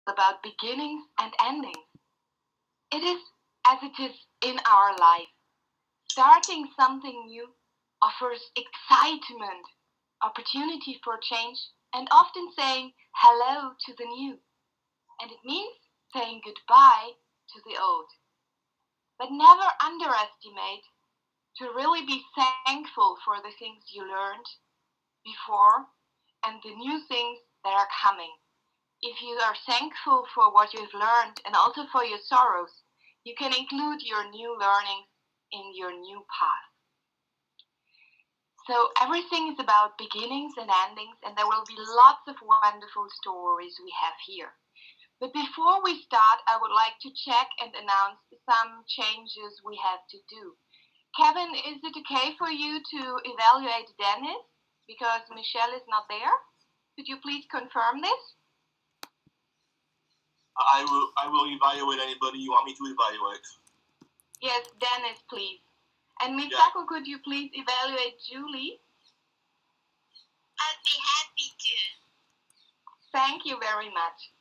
about beginnings and endings. It is as it is in our life. Starting something new offers excitement, opportunity for change, and often saying hello to the new. And it means saying goodbye to the old. But never underestimate to really be thankful for the things you learned before and the new things that are coming. If you are thankful for what you've learned and also for your sorrows, you can include your new learnings in your new path. So everything is about beginnings and endings, and there will be lots of wonderful stories we have here. But before we start, I would like to check and announce some changes we have to do. Kevin, is it okay for you to evaluate Dennis? Because Michelle is not there. Could you please confirm this? I will evaluate anybody you want me to evaluate. Yes, Dennis, please. And Misako, could you please evaluate Julie? I'd be happy to. Thank you very much.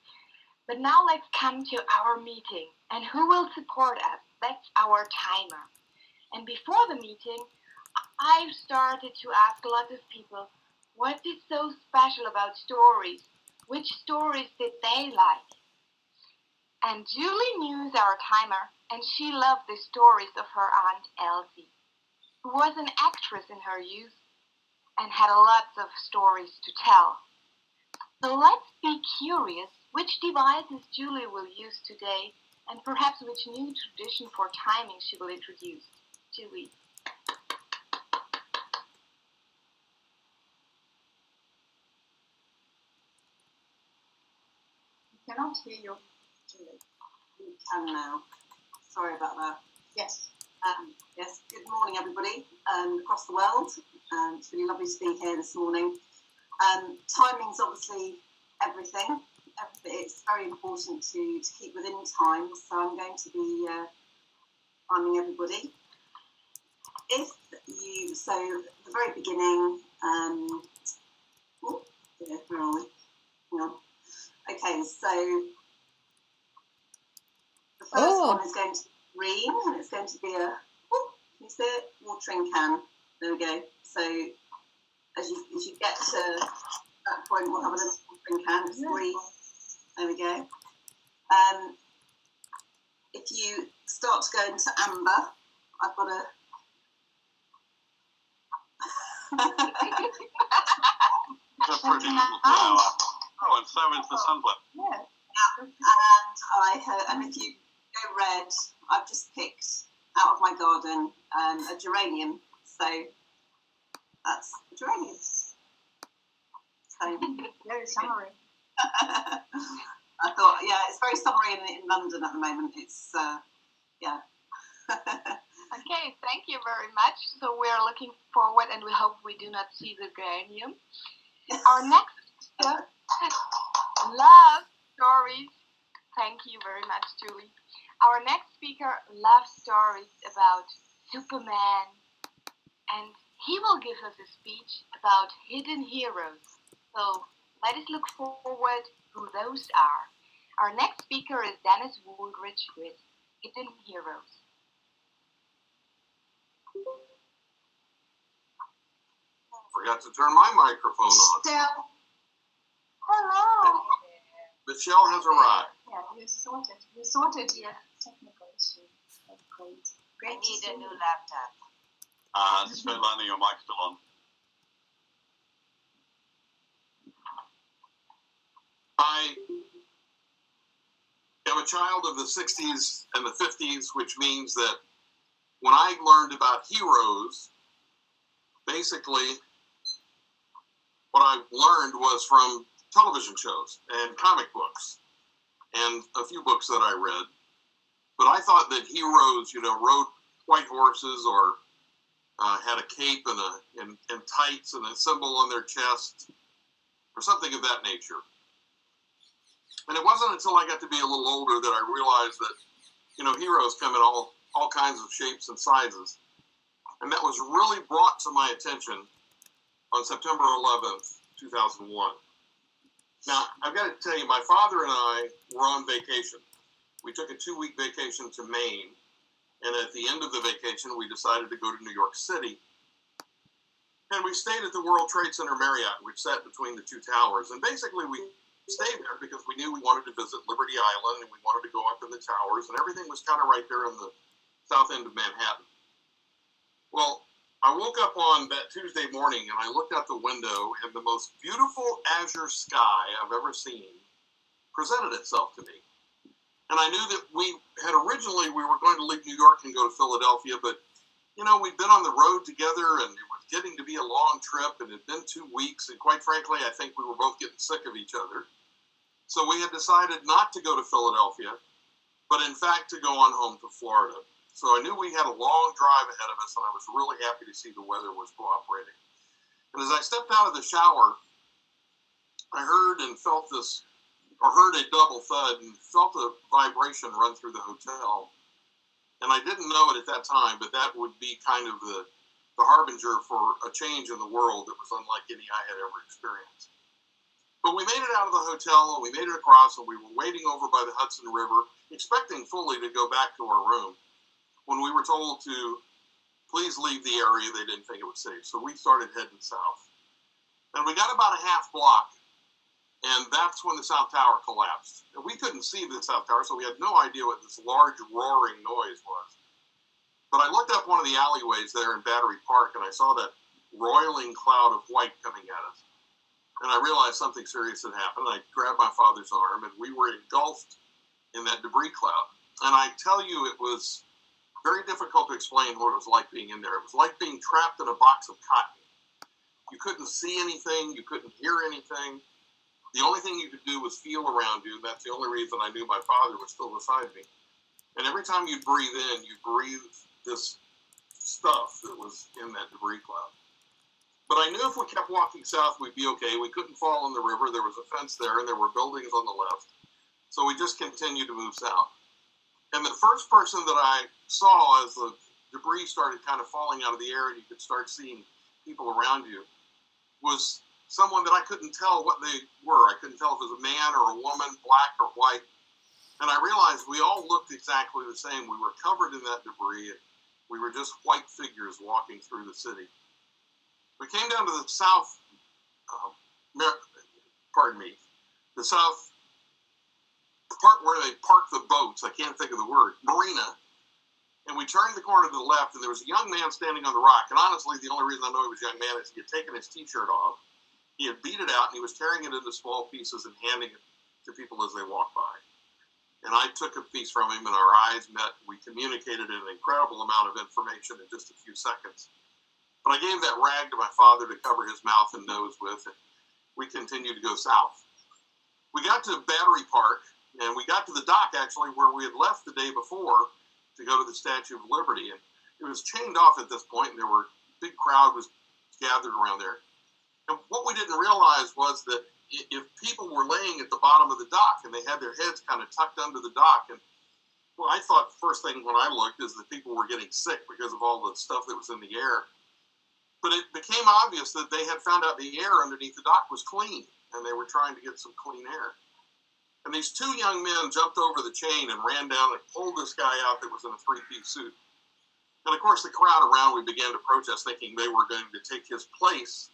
But now let's come to our meeting. And who will support us? That's our timer. And before the meeting, I've started to ask a lot of people, what is so special about stories? Which stories did they like? And Julie knew our timer, and she loved the stories of her Aunt Elsie, who was an actress in her youth and had lots of stories to tell. So let's be curious which devices Julie will use today, and perhaps which new tradition for timing she will introduce. Julie. I cannot hear you, Julie. You can now. Sorry about that. Yes. Yes. Good morning, everybody across the world. It's really lovely to be here this morning. Timing's obviously everything. It's very important to keep within time. So I'm going to be timing everybody. At the very beginning. Where are we? Hang on. Okay, so the first one is going to be green, and it's going to be can you see it? Watering can. There we go. So as you get to that point, we'll have a little watering can. It's green. There we go. If you start to go into amber, I've got a It's a pretty little flower. Oh, and so is the sunflower. Yeah. And if you go red, I've just picked out of my garden a geranium. So that's a geranium. So Very summery. I thought, it's very summery in London at the moment. It's yeah. Okay, thank you very much. So we're looking forward, and we hope we do not see the geranium. Our next speaker loves stories. Thank you very much, Julie. Our next speaker loves stories about Superman, and he will give us a speech about hidden heroes. So let us look forward who those are. Our next speaker is Dennis Woolridge with Hidden Heroes. Forgot to turn my microphone on. Michelle. Hello. Michelle has arrived. Yeah, you sorted your technical issue. That's great. I need a new laptop. Svetlana, your mic's still on. I am a child of the 60s and the 50s, which means that when I learned about heroes, basically what I learned was from television shows and comic books and a few books that I read. But I thought that heroes, rode white horses or had a cape and tights and a symbol on their chest or something of that nature. And it wasn't until I got to be a little older that I realized that, heroes come in all kinds of shapes and sizes. And that was really brought to my attention on September 11th, 2001. Now, I've got to tell you, my father and I were on vacation. We took a 2-week vacation to Maine, and at the end of the vacation, we decided to go to New York City. And we stayed at the World Trade Center Marriott, which sat between the two towers. And basically, we stayed there because we knew we wanted to visit Liberty Island, and we wanted to go up in the towers, and everything was kind of right there in the south end of Manhattan. Well, I woke up on that Tuesday morning, and I looked out the window, and the most beautiful azure sky I've ever seen presented itself to me. And I knew that we were going to leave New York and go to Philadelphia, but, you know, we'd been on the road together, and it was getting to be a long trip, and it had been 2 weeks, and quite frankly, I think we were both getting sick of each other. So we had decided not to go to Philadelphia, but in fact to go on home to Florida. So I knew we had a long drive ahead of us, and I was really happy to see the weather was cooperating. And as I stepped out of the shower, I heard a double thud and felt a vibration run through the hotel. And I didn't know it at that time, but that would be kind of the harbinger for a change in the world that was unlike any I had ever experienced. But we made it out of the hotel, and we made it across, and we were waiting over by the Hudson River, expecting fully to go back to our room, when we were told to please leave the area. They didn't think it was safe. So we started heading south. And we got about a half block, and that's when the South Tower collapsed. And we couldn't see the South Tower, so we had no idea what this large roaring noise was. But I looked up one of the alleyways there in Battery Park, and I saw that roiling cloud of white coming at us. And I realized something serious had happened. I grabbed my father's arm, and we were engulfed in that debris cloud. And I tell you, it was very difficult to explain what it was like being in there. It was like being trapped in a box of cotton. You couldn't see anything. You couldn't hear anything. The only thing you could do was feel around you. That's the only reason I knew my father was still beside me. And every time you breathe in, you breathe this stuff that was in that debris cloud. But I knew if we kept walking south, we'd be okay. We couldn't fall in the river. There was a fence there, and there were buildings on the left. So we just continued to move south. And the first person that I saw as the debris started kind of falling out of the air and you could start seeing people around you was someone that I couldn't tell what they were. I couldn't tell if it was a man or a woman, black or white. And I realized we all looked exactly the same. We were covered in that debris. We were just white figures walking through the city. We came down to the south, the south part where they park the boats. I can't think of the word, marina. And we turned the corner to the left, and there was a young man standing on the rock. And honestly, the only reason I know he was a young man is he had taken his T-shirt off. He had beat it out, and he was tearing it into small pieces and handing it to people as they walked by. And I took a piece from him, and our eyes met. We communicated an incredible amount of information in just a few seconds. But I gave that rag to my father to cover his mouth and nose with, and we continued to go south. We got to Battery Park, and we got to the dock, actually, where we had left the day before to go to the Statue of Liberty. And it was chained off at this point, and there were a big crowd was gathered around there. And what we didn't realize was that if people were laying at the bottom of the dock and they had their heads kind of tucked under the dock, and well, I thought the first thing when I looked is that people were getting sick because of all the stuff that was in the air. But it became obvious that they had found out the air underneath the dock was clean, and they were trying to get some clean air. And these two young men jumped over the chain and ran down and pulled this guy out that was in a three-piece suit. And of course, the crowd around, we began to protest, thinking they were going to take his place.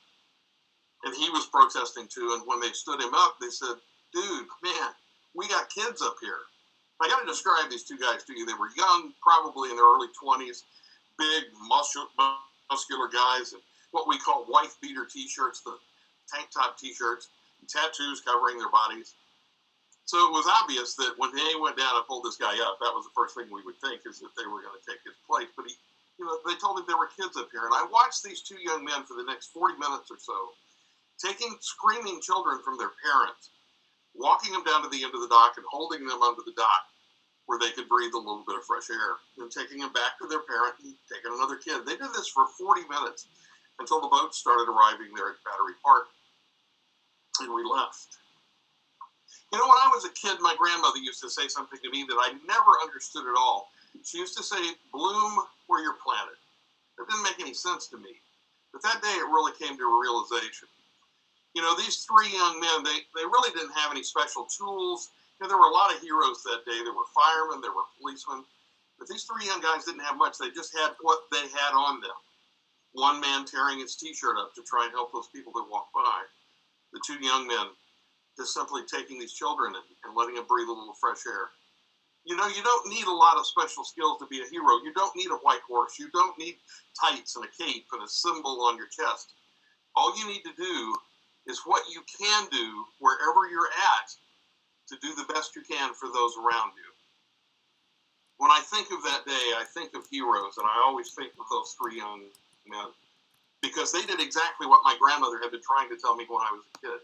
And he was protesting too. And when they stood him up, they said, "Dude, man, we got kids up here." I got to describe these two guys to you. They were young, probably in their early 20s, big, muscular guys, and what we call wife beater T-shirts, the tank top T-shirts, tattoos covering their bodies. So it was obvious that when they went down and pulled this guy up, that was the first thing we would think is that they were going to take his place. But they told him there were kids up here. And I watched these two young men for the next 40 minutes or so, taking screaming children from their parents, walking them down to the end of the dock and holding them under the dock where they could breathe a little bit of fresh air, then taking them back to their parent and taking another kid. They did this for 40 minutes until the boats started arriving there at Battery Park, and we left. You know, when I was a kid, my grandmother used to say something to me that I never understood at all. She used to say, "Bloom where you're planted." It didn't make any sense to me. But that day, it really came to a realization. These three young men, they really didn't have any special tools. There were a lot of heroes that day. There were firemen, there were policemen. But these three young guys didn't have much. They just had what they had on them. One man tearing his T-shirt up to try and help those people that walked by. The two young men just simply taking these children and letting them breathe a little fresh air. You don't need a lot of special skills to be a hero. You don't need a white horse. You don't need tights and a cape and a symbol on your chest. All you need to do is what you can do wherever you're at to do the best you can for those around you. When I think of that day, I think of heroes, and I always think of those three young men because they did exactly what my grandmother had been trying to tell me when I was a kid.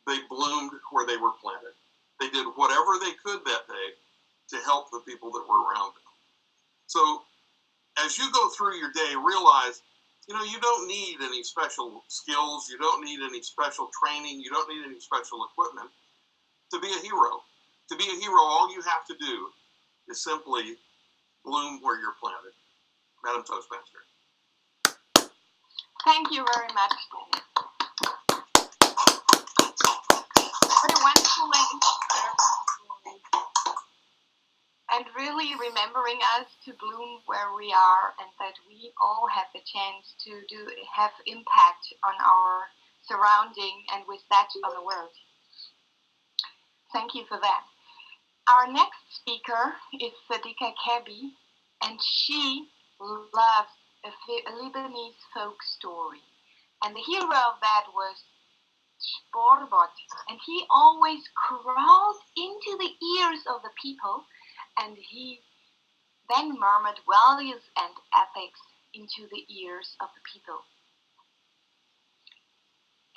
They bloomed where they were planted. They did whatever they could that day to help the people that were around them. So as you go through your day, realize, you don't need any special skills. You don't need any special training. You don't need any special equipment to be a hero. To be a hero, all you have to do is simply bloom where you're planted. Madam Toastmaster. Thank you very much, Dennis. What a wonderful and really remembering us to bloom where we are and that we all have the chance to have impact on our surrounding and with that on the world. Thank you for that. Our next speaker is Sadika Kebi, and she loves a Lebanese folk story. And the hero of that was Sporbot, and he always crawled into the ears of the people, and he then murmured values and ethics into the ears of the people.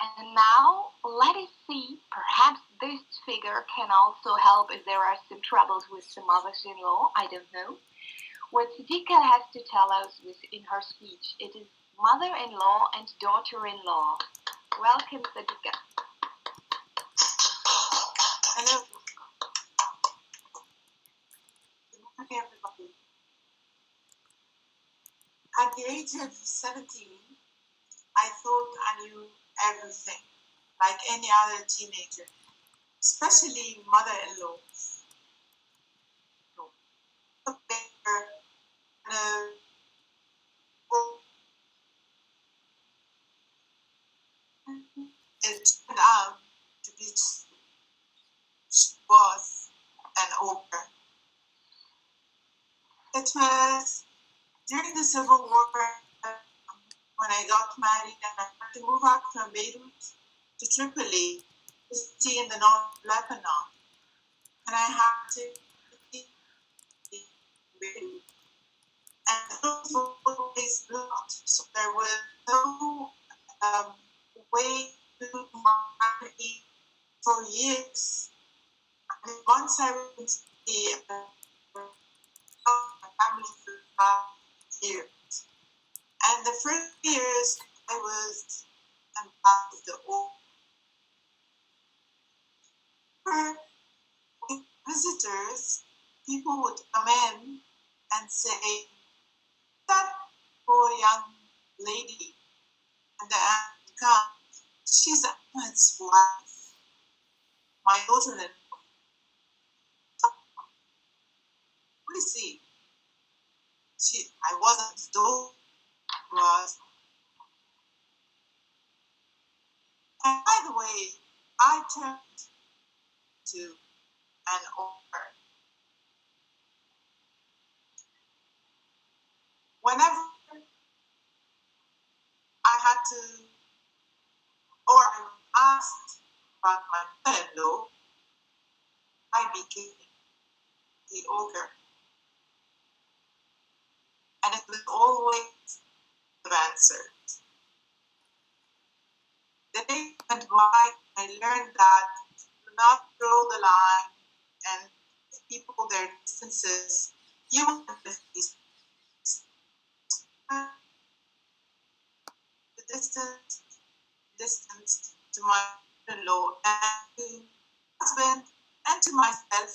And now, let us see, perhaps this figure can also help if there are some troubles with the mothers-in-law, I don't know. What Sadika has to tell us in her speech, it is mother-in-law and daughter-in-law. Welcome, Sadika. Hello. Good morning, everybody. At the age of 17, I thought I knew everything, like any other teenager, especially mother-in-laws. It turned out to be she was an ogre. It was during the Civil War when I got married and I had to move out from Beirut to Tripoli, a city in the north of Lebanon. And I had to leave Beirut. And those were always blocked, so there was no way to eat for years. And once I went to the family for 5 years. And the first years I was part of the old. With visitors, people would come in and say, that poor young lady, and the aunt would come, she's Ahmed's wife, my daughter-in-law. We see, I wasn't his daughter, was. And by the way, I turned to an ogre. Whenever I had to, or I was asked about my mother-in-law, I became the ogre. And it was always the answer. The day went by, I learned that do not draw the line and give people their distances. You will have these. The distance to my in-law and to my husband and to myself,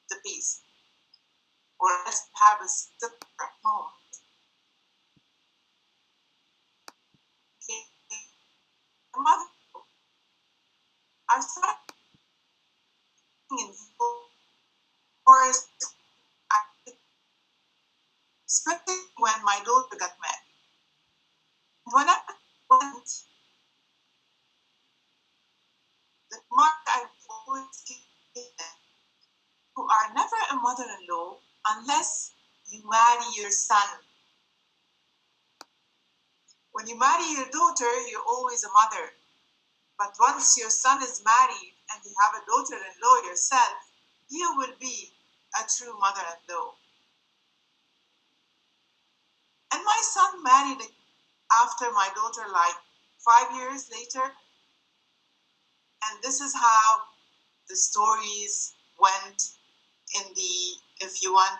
the peace. Or else have a separate home. Okay. My mother I started in forest, especially when my daughter got married. When I went, the mark I always give them, you are never a mother-in-law unless you marry your son. When you marry your daughter, you're always a mother. But once your son is married and you have a daughter-in-law yourself, you will be a true mother-in-law. And my son married after my daughter, like 5 years later. And this is how the stories went in the, if you want,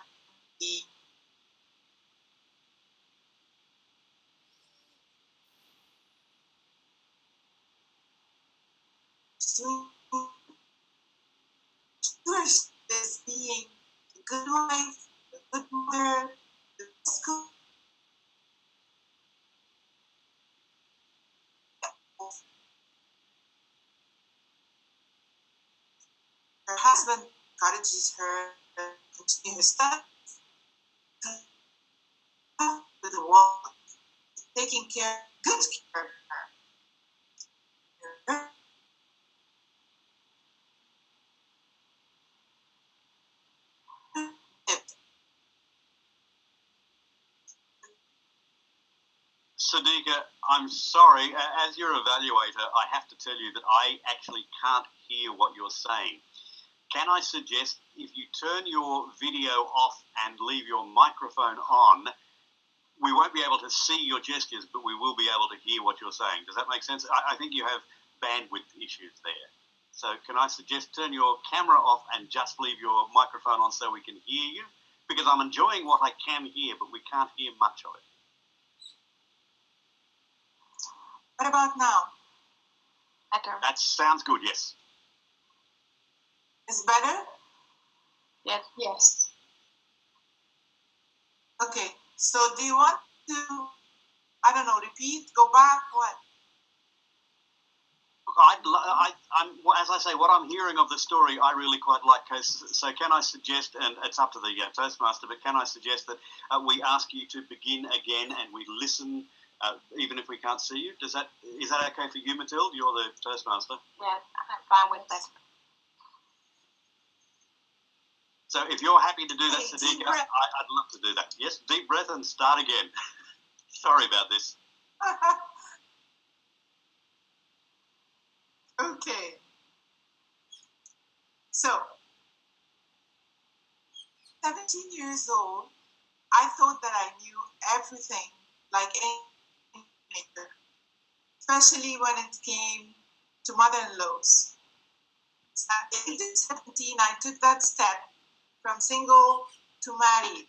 the is being a good wife, a good mother, the best cook. Her husband encourages her to continue her studies, with the work, taking care, good care of her. Sadiqa, I'm sorry. As your evaluator, I have to tell you that I actually can't hear what you're saying. Can I suggest if you turn your video off and leave your microphone on, we won't be able to see your gestures, but we will be able to hear what you're saying. Does that make sense? I think you have bandwidth issues there. So can I suggest turn your camera off and just leave your microphone on so we can hear you? Because I'm enjoying what I can hear, but we can't hear much of it. What about now? Better. That sounds good, yes. Is better? Yes. Yes. Okay. So do you want to, I don't know, repeat, go back, what? As I say, what I'm hearing of the story, I really quite like. So can I suggest, and it's up to the Toastmaster, but can I suggest that we ask you to begin again and we listen, even if we can't see you? Is that okay for you, Mathilde? You're the Toastmaster. Yes, I'm fine with that. So if you're happy to do that, Hey, Sadiqa, I'd love to do that. Yes, deep breath and start again. Sorry about this. Okay. So, 17 years old, I thought that I knew everything, like any maker, especially when it came to mother-in-laws. At the age of 17, I took that step from single to married.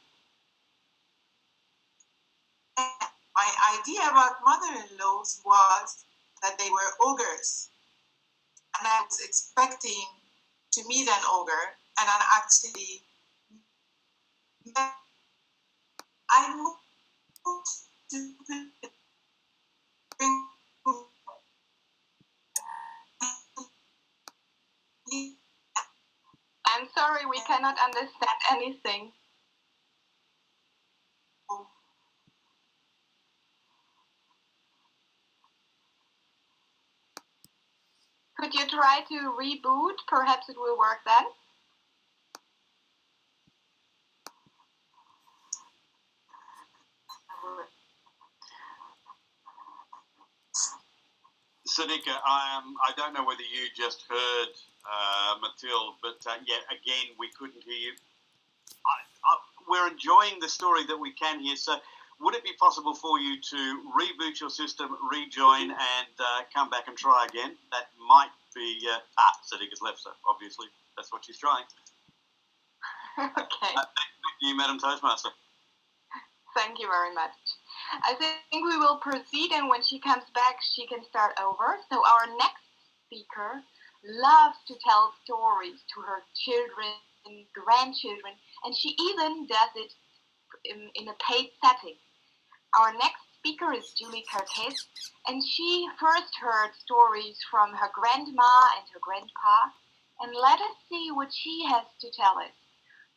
And my idea about mother-in-laws was that they were ogres. And I was expecting to meet an ogre, and I actually met. I moved to bring. I'm sorry, we cannot understand anything. Could you try to reboot? Perhaps it will work then. Sadiqa, I don't know whether you just heard Mathilde, but again, we couldn't hear you. We're enjoying the story that we can hear, so would it be possible for you to reboot your system, rejoin, and come back and try again? That might be... Sadiqa's left, so obviously that's what she's trying. Okay. Thank you, Madam Toastmaster. Thank you very much. I think we will proceed, and when she comes back, she can start over. So our next speaker loves to tell stories to her children, grandchildren, and she even does it in a paid setting. Our next speaker is Julie Curtis, and she first heard stories from her grandma and her grandpa, and let us see what she has to tell us.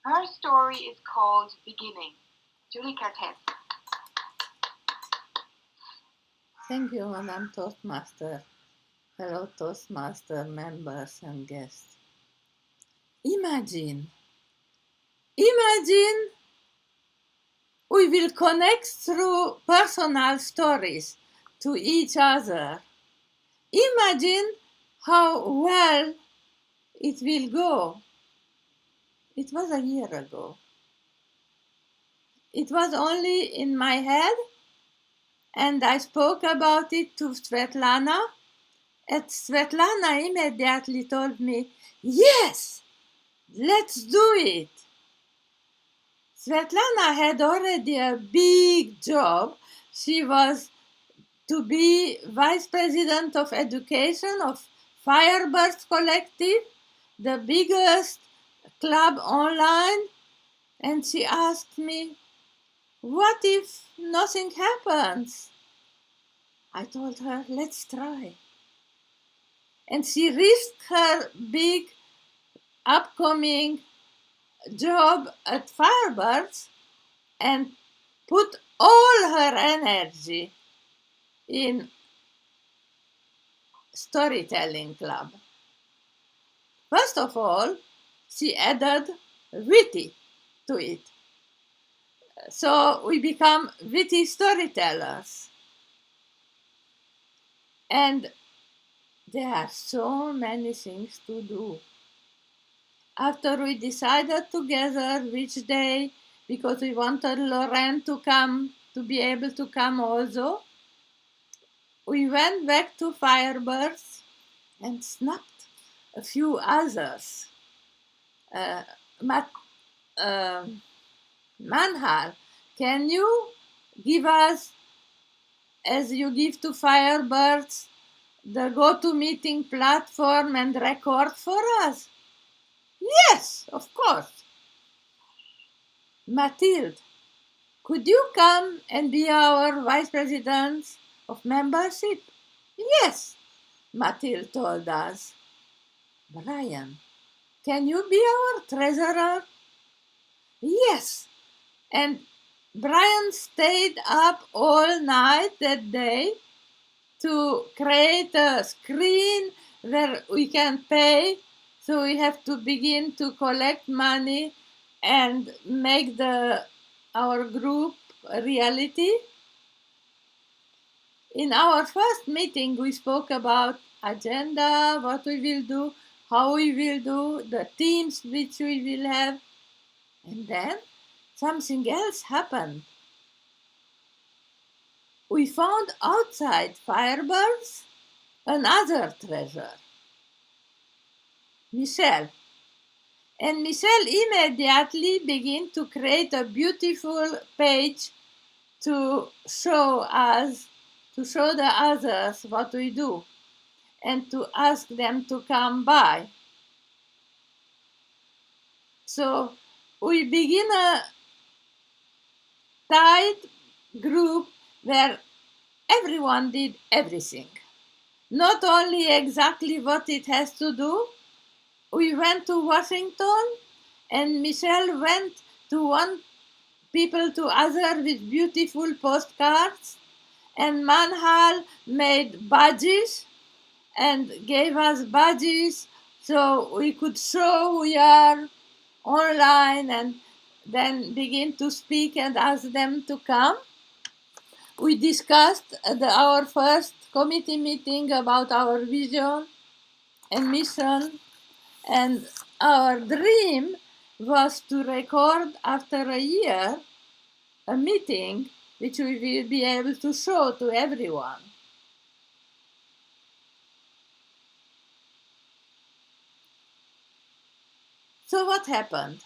Her story is called Beginning. Julie Curtis. Thank you, Madam Toastmaster. Hello, Toastmaster members and guests. Imagine we will connect through personal stories to each other. Imagine how well it will go. It was a year ago. It was only in my head, and I spoke about it to Svetlana, and Svetlana immediately told me, yes, let's do it. Svetlana had already a big job. She was to be Vice President of Education of Firebirds Collective, the biggest club online, and she asked me, what if nothing happens? I told her, let's try. And she risked her big upcoming job at Firebirds and put all her energy in storytelling club. First of all, she added Witty to it. So we become Witty Storytellers. And there are so many things to do. After we decided together which day, because we wanted Lorraine to come, to be able to come also, we went back to Firebirds and snapped a few others. Manhal, can you give us, as you give to Firebirds, the go-to-meeting platform and record for us? Yes, of course. Mathilde, could you come and be our Vice President of Membership? Yes, Mathilde told us. Brian, can you be our Treasurer? Yes. And Brian stayed up all night that day to create a screen where we can pay. So we have to begin to collect money and make our group a reality. In our first meeting, we spoke about agenda, what we will do, how we will do, the teams which we will have. And then something else happened. We found outside Firebirds another treasure, Michelle. And Michelle immediately began to create a beautiful page to show the others what we do and to ask them to come by. So we begin a tight group where everyone did everything. Not only exactly what it has to do. We went to Washington and Michelle went to one people to other with beautiful postcards, and Manhal made badges and gave us badges so we could show we are online and then begin to speak and ask them to come. We discussed our first committee meeting about our vision and mission, and our dream was to record after a year a meeting which we will be able to show to everyone. So what happened?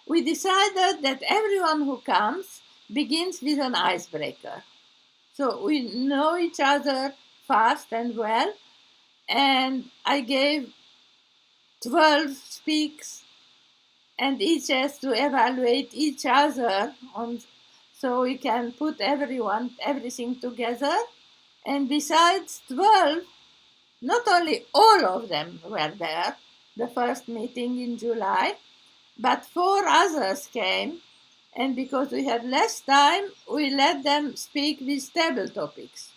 We decided that everyone who comes begins with an icebreaker. So we know each other fast and well, and I gave 12 speaks, and each has to evaluate each other on so we can put everything together. And besides 12, not only all of them were there, the first meeting in July, but 4 others came, and because we had less time, we let them speak with table topics.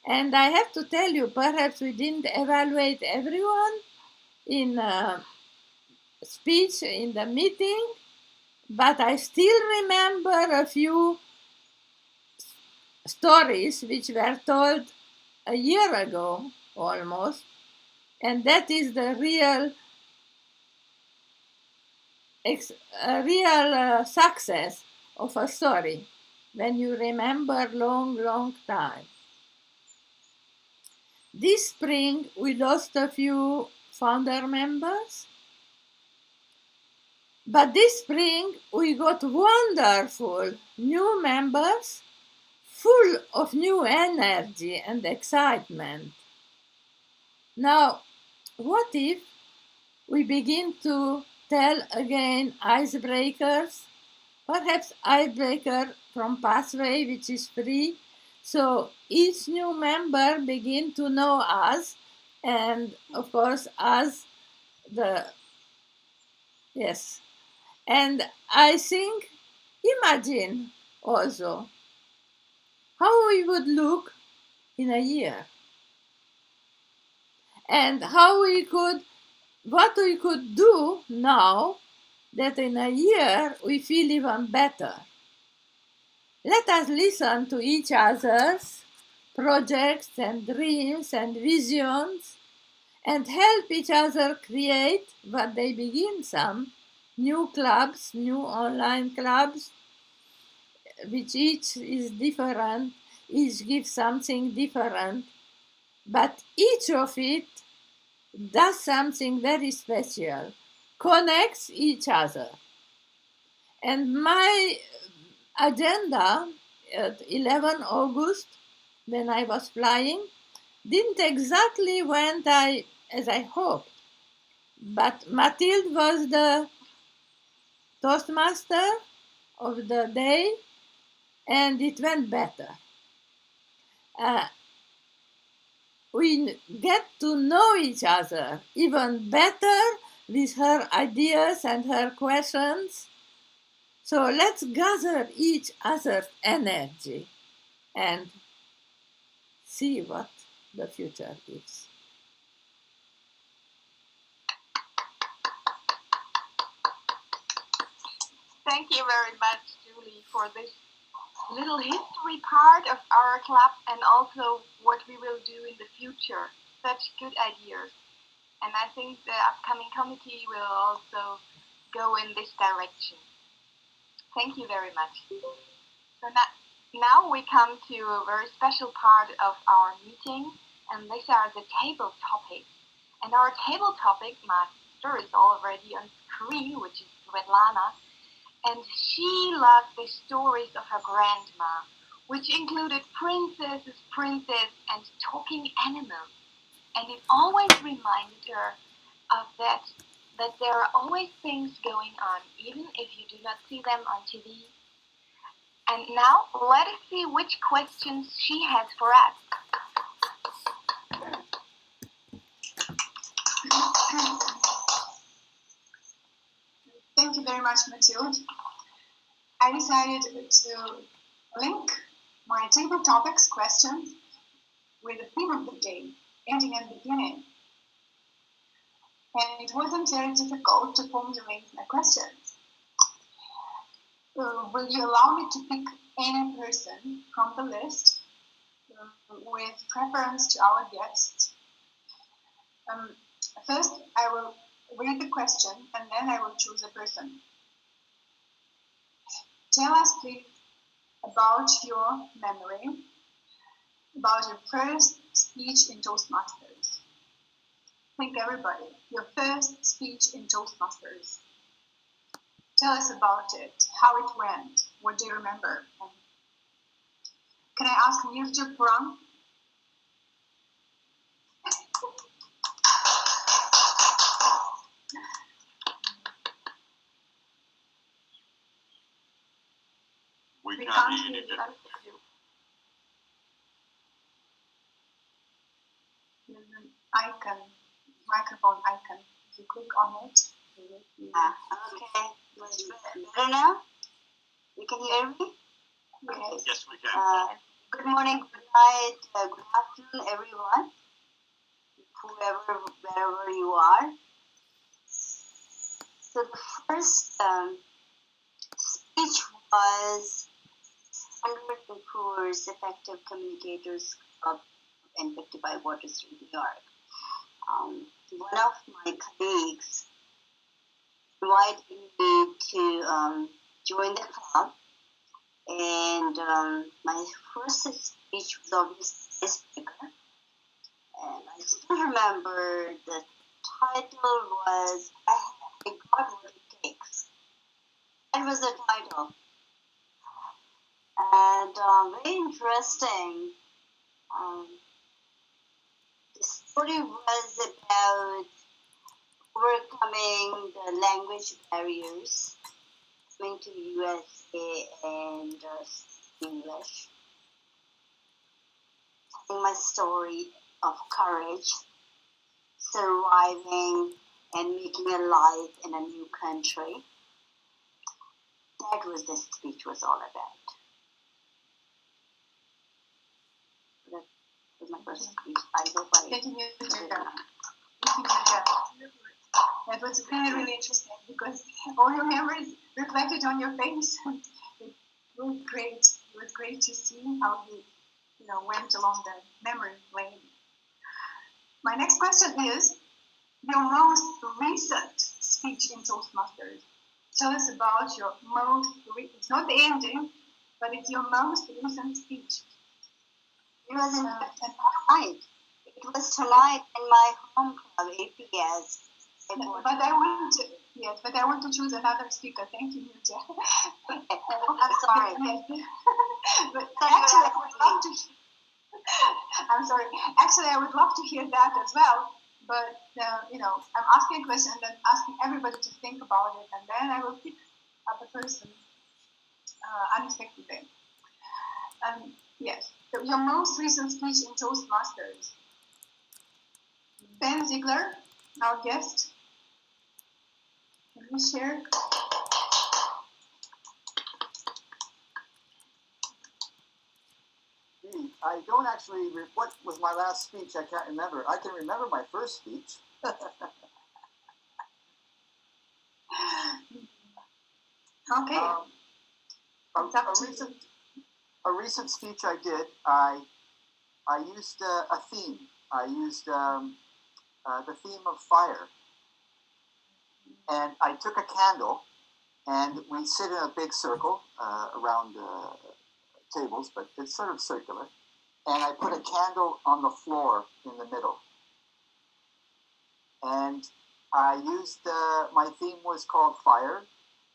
And I have to tell you, perhaps we didn't evaluate everyone in speech in the meeting, but I still remember a few stories which were told a year ago almost, and that is the real success of a story, when you remember long time. This spring we lost a few founder members, but this spring we got wonderful new members full of new energy and excitement. Now, what if we begin to tell again icebreakers, perhaps icebreaker from Pathway, which is free, so each new member begin to know us, and of course us, yes. And I think, imagine also how we would look in a year, and what we could do now that in a year we feel even better. Let us listen to each other's projects and dreams and visions, and help each other create what they begin, some new clubs, new online clubs, which each is different, each gives something different, but each of it does something very special, connects each other. And my agenda at 11 August, when I was flying, didn't exactly went as I hoped. But Mathilde was the Toastmaster of the day, and it went better. We get to know each other even better with her ideas and her questions. So let's gather each other's energy and see what the future gives. Thank you very much, Julie, for this little history part of our club and also what we will do in the future. Such good ideas. And I think the upcoming committee will also go in this direction. Thank you very much. So now we come to a very special part of our meeting, and these are the table topics. And our table topic master is already on screen, which is Svetlana. And she loved the stories of her grandma, which included princesses, and talking animals. And it always reminded her of that there are always things going on, even if you do not see them on TV. And now let us see which questions she has for us. Thank you very much, Mathilde. I decided to link my table topics questions with the theme of the day, ending and beginning. And it wasn't very difficult to formulate my questions. Will you allow me to pick any person from the list with preference to our guests? First, I will read the question and then I will choose a person. Tell us, please, about your memory, about your first speech in Toastmasters. Think, everybody, your first speech in Toastmasters. Tell us about it, how it went, what do you remember? Can I ask Mirja Puran? We We can't can't hear you, hear Ninja. you. There's an icon, microphone icon. If you click on it, you will see it. Okay. Better now? You can hear me? Okay. Yes, we can. Good morning, good night, good afternoon, everyone, wherever you are. So the first speech was 100 Improvers Effective Communicators Club in 55 Water Street, New York. One of my colleagues invited me to join the club, and my first speech was obviously icebreaker, and I still remember the title was I Got What It Takes. That was the title, and very interesting. The story was about overcoming the language barriers, coming to USA and English, telling my story of courage, surviving, and making a life in a new country. That was this speech was all about. That was my first speech. I hope I Continue to do that. That was really, really interesting because all your memories reflected on your face. It was great. It was great to see how you went along the memory lane. My next question is your most recent speech in Toastmasters. Tell us about your most recent. It's not the ending, but it's your most recent speech. It was tonight. It was tonight in my home club, APS. But I want to choose another speaker. Thank you, Nurja. I'm sorry. But actually, I would love to. I'm sorry. Actually, I would love to hear that as well. But I'm asking a question and then asking everybody to think about it, and then I will pick up a person unexpectedly. Yes. So your most recent speech in Toastmasters. Ben Ziegler, our guest. Can we share? I don't actually, what was my last speech? I can't remember. I can remember my first speech. Okay. A recent speech I did, I used a theme. I used the theme of fire. And I took a candle, and we sit in a big circle around tables, but it's sort of circular. And I put a candle on the floor in the middle. And I used, my theme was called Fire,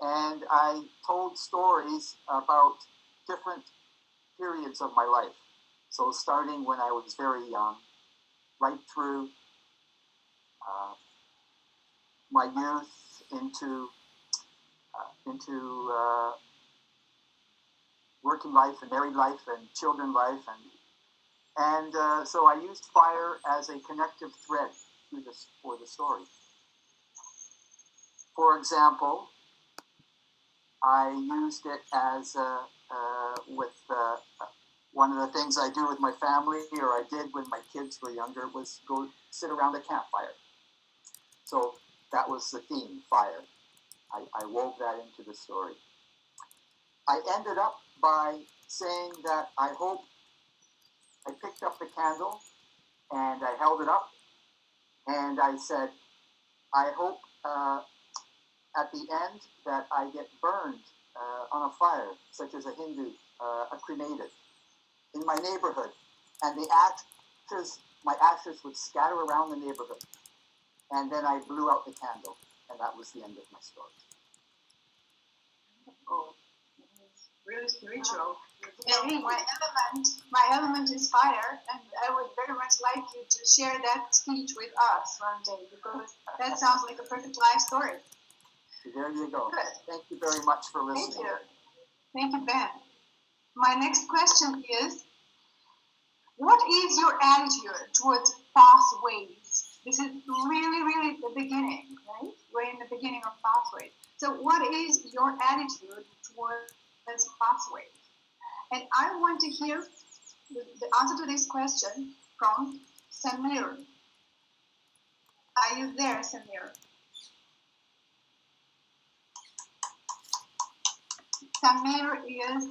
and I told stories about different periods of my life. So starting when I was very young, right through my youth into working life and married life and children life, and so I used fire as a connective thread for the story. For example, I used it as one of the things I do with my family, or I did when my kids were younger, was go sit around a campfire. So that was the theme, fire. I wove that into the story. I ended up by saying that I hope I picked up the candle and I held it up and I said, I hope at the end that I get burned on a fire, such as a Hindu, cremated in my neighborhood, and the ashes, my ashes would scatter around the neighborhood. And then I blew out the candle, and that was the end of my story. Oh, really spiritual. My element is fire, and I would very much like you to share that speech with us one day, because that sounds like a perfect life story. There you go. Good. Thank you very much for listening. Thank you. Thank you, Ben. My next question is, what is your attitude towards pathways? This is really the beginning, right? We're in the beginning of pathways. So what is your attitude towards pathways? And I want to hear the answer to this question from Samir. Are you there, Samir? Samir is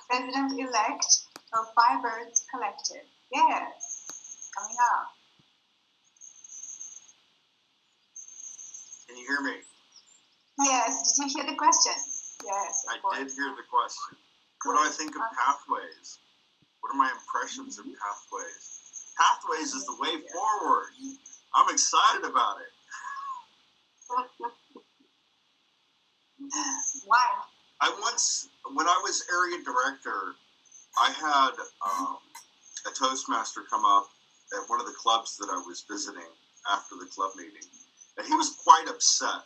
president-elect of Firebirds Collective. Yes, coming up. Can you hear me? Yes, did you hear the question? Yes, of course. I did hear the question. What do I think of pathways? What are my impressions of pathways? Pathways is the way forward. I'm excited about it. Why? When I was area director, I had a Toastmaster come up at one of the clubs that I was visiting after the club meeting, and he was quite upset.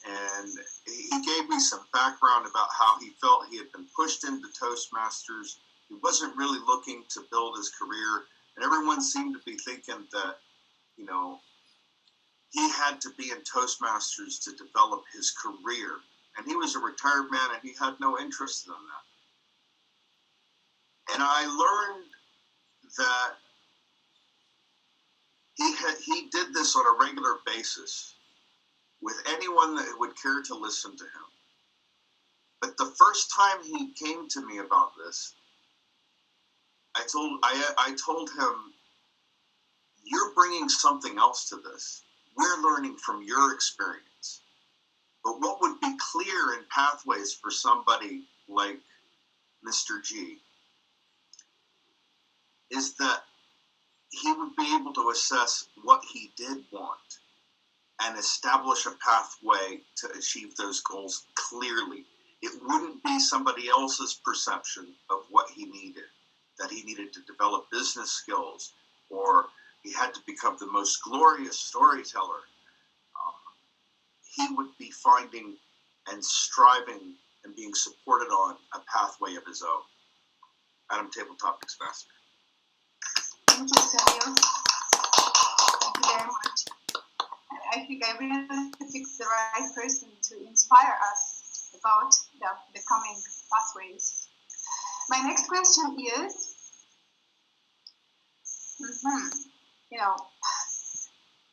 And he gave me some background about how he felt he had been pushed into Toastmasters. He wasn't really looking to build his career, and everyone seemed to be thinking that, you know, he had to be in Toastmasters to develop his career. And he was a retired man, and he had no interest in that. And I learned that he did this on a regular basis with anyone that would care to listen to him. But the first time he came to me about this, I told him, you're bringing something else to this. We're learning from your experience. But what would be clear in pathways for somebody like Mr. G is that he would be able to assess what he did want and establish a pathway to achieve those goals clearly. It wouldn't be somebody else's perception of what he needed, that he needed to develop business skills, or he had to become the most glorious storyteller. He would be finding and striving and being supported on a pathway of his own. Adam, Tabletop Master. Thank you, Samuel. Thank you very much. I think I really picked the right person to inspire us about the coming pathways. My next question is,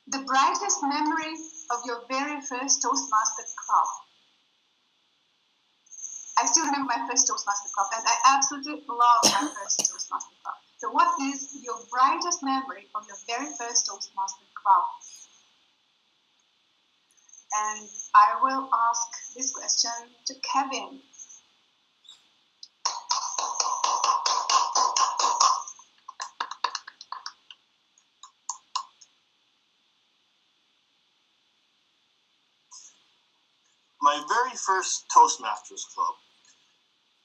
the brightest memory of your very first Toastmaster club. I still remember my first Toastmaster club, and I absolutely love my first Toastmaster club. So what is your brightest memory of your very first Toastmaster club? And I will ask this question to Kevin. My very first Toastmasters club,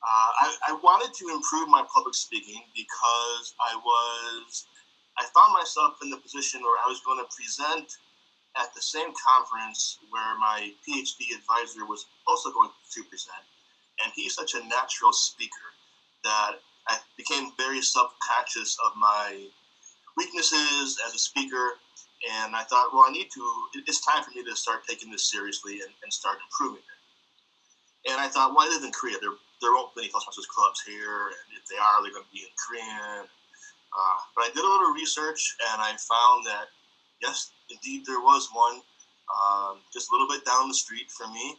I wanted to improve my public speaking because I found myself in the position where I was going to present at the same conference where my PhD advisor was also going to present. And he's such a natural speaker that I became very self-conscious of my weaknesses as a speaker. And I thought, well, it's time for me to start taking this seriously and start improving it. And I thought, well, I live in Korea. There won't be any Toastmasters clubs here. And if they are, they're going to be in Korean. But I did a little research, and I found that, yes, indeed, there was one just a little bit down the street from me.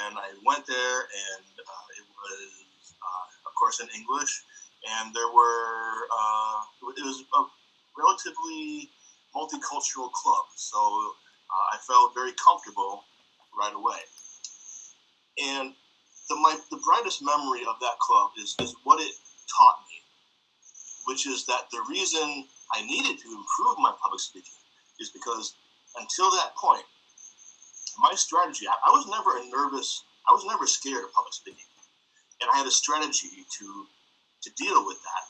And I went there, and it was, of course, in English. And it was a relatively multicultural club, so I felt very comfortable right away. And the brightest memory of that club is what it taught me, which is that the reason I needed to improve my public speaking is because until that point, my strategy, I was never scared of public speaking, and I had a strategy to deal with that.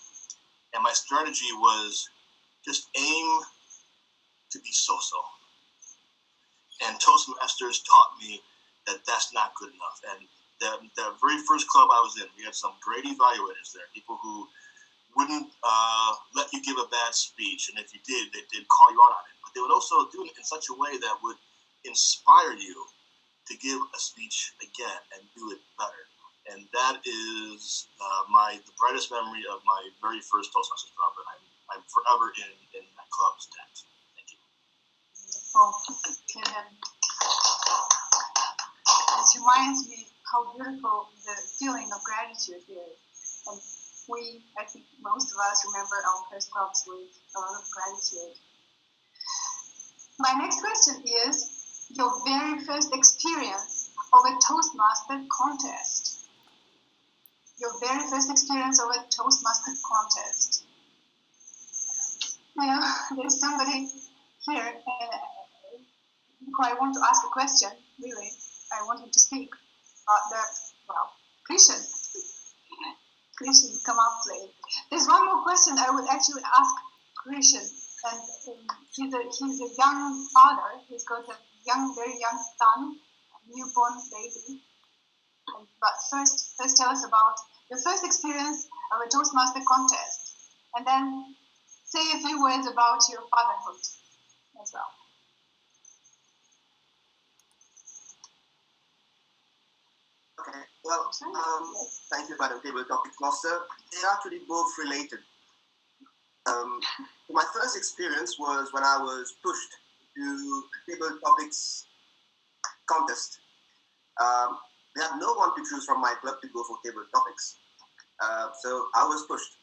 And my strategy was just aim to be so-so. And Toastmasters taught me that that's not good enough. And that very first club I was in, we had some great evaluators there, people who wouldn't let you give a bad speech, and if you did, they'd call you out on it. But they would also do it in such a way that would inspire you to give a speech again and do it better. And that is the brightest memory of my very first Toastmasters club, and I'm forever in that club's debt. Thank you. Oh, it reminds me how beautiful the feeling of gratitude is. And I think most of us remember our first clubs with a lot of gratitude. My next question is your very first experience of a Toastmaster contest. Your very first experience of a Toastmaster contest. You know, there's somebody here who I want to ask a question, really. I want him to speak. Christian, come up, please. There's one more question I would actually ask Christian, and he's a young father. He's got a very young son, newborn baby. But first tell us about your first experience of a Toastmaster contest, and then say a few words about your fatherhood as well. Okay, well, thank you, Madam Table Topic Master. They're actually both related. My first experience was when I was pushed to Table Topics contest. They had no one to choose from my club to go for Table Topics. So I was pushed.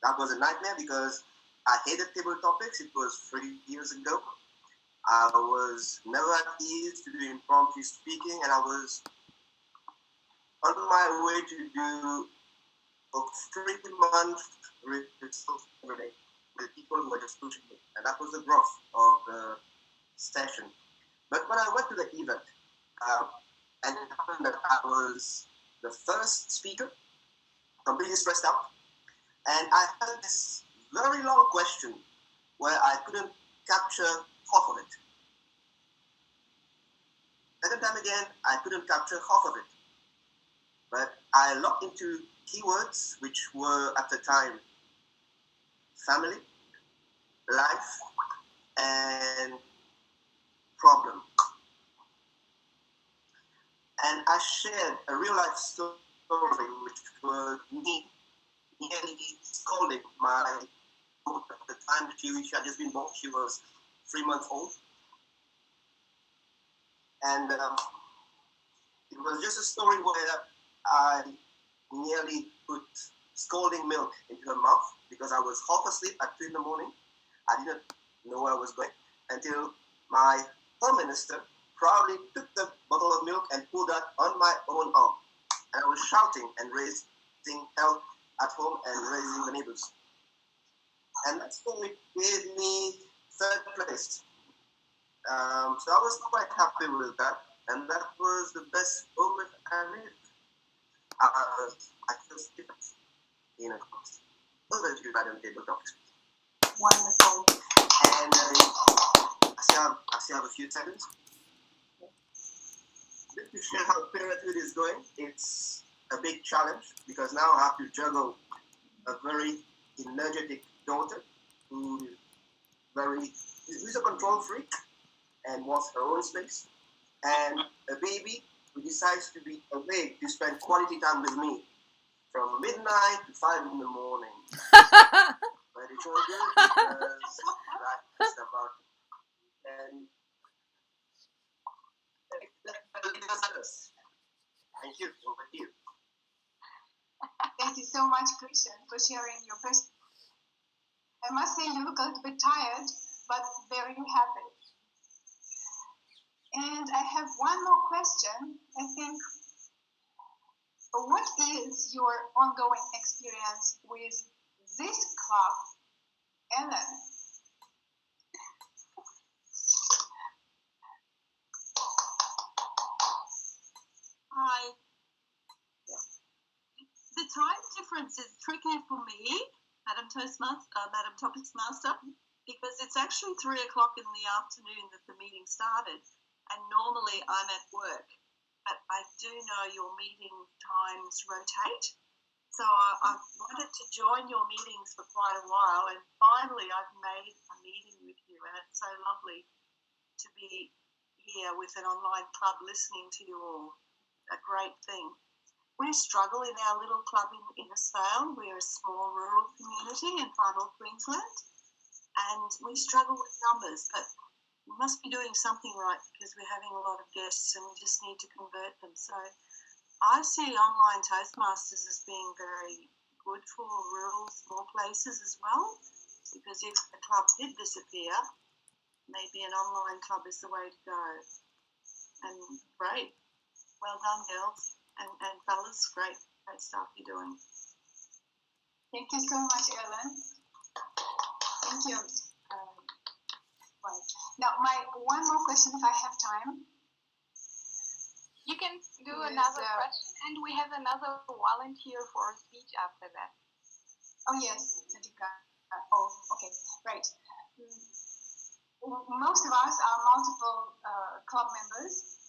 That was a nightmare because I hated Table Topics. It was 3 years ago. I was never at ease to do impromptu speaking, and I was on my way to do a 3-month rehearsal every day with people who were just pushing me. And that was the growth of the session. But when I went to the event, and it happened that I was the first speaker, completely stressed out, and I had this very long question where I couldn't capture half of it. Second time again, I couldn't capture half of it. But I locked into keywords which were at the time family, life, and problem. And I shared a real life story which was me nearly scolding my daughter at the time. She had just been born. She was 3 months old. And it was just a story where I nearly put scalding milk into her mouth because I was half asleep at 2 in the morning. I didn't know where I was going until my Home Minister proudly took the bottle of milk and poured that on my own arm. And I was shouting and raising hell at home and raising the neighbors. And that story gave me 3rd place. So I was quite happy with that. And that was the best moment I made. I feel different in a course. Over to you, Madam Table Topics. Wonderful. And I still have a few seconds. Let me share how parenthood is going. It's a big challenge because now I have to juggle a very energetic daughter who's a control freak and wants her own space, and a baby who decides to be awake to spend quality time with me from midnight to 5 in the morning. But it's all good because that's about it. And thank you. Over to you. Thank you so much, Christian, for sharing your first. I must say you look a little bit tired, but very happy. And I have one more question. I think, what is your ongoing experience with this club, Ellen? Hi. The time difference is tricky for me, Madam Topics Master, because it's actually 3 o'clock in the afternoon that the meeting started, and normally I'm at work. but I do know your meeting times rotate. So I've wanted to join your meetings for quite a while, and finally I've made a meeting with you, and it's so lovely to be here with an online club listening to you all. A great thing. We struggle in our little club in Innisfail. We're a small rural community in far north Queensland, and we struggle with numbers, but we must be doing something right because we're having a lot of guests and we just need to convert them. So I see online Toastmasters as being very good for rural, small places as well, because if the club did disappear, maybe an online club is the way to go. And great. Well done, girls and fellas. Great stuff you're doing. Thank you so much, Ellen. Thank you. Right. Now, one more question if I have time. You can do another question, and we have another volunteer for a speech after that. Oh, yes, Nadika. Oh, okay, right. Most of us are multiple club members,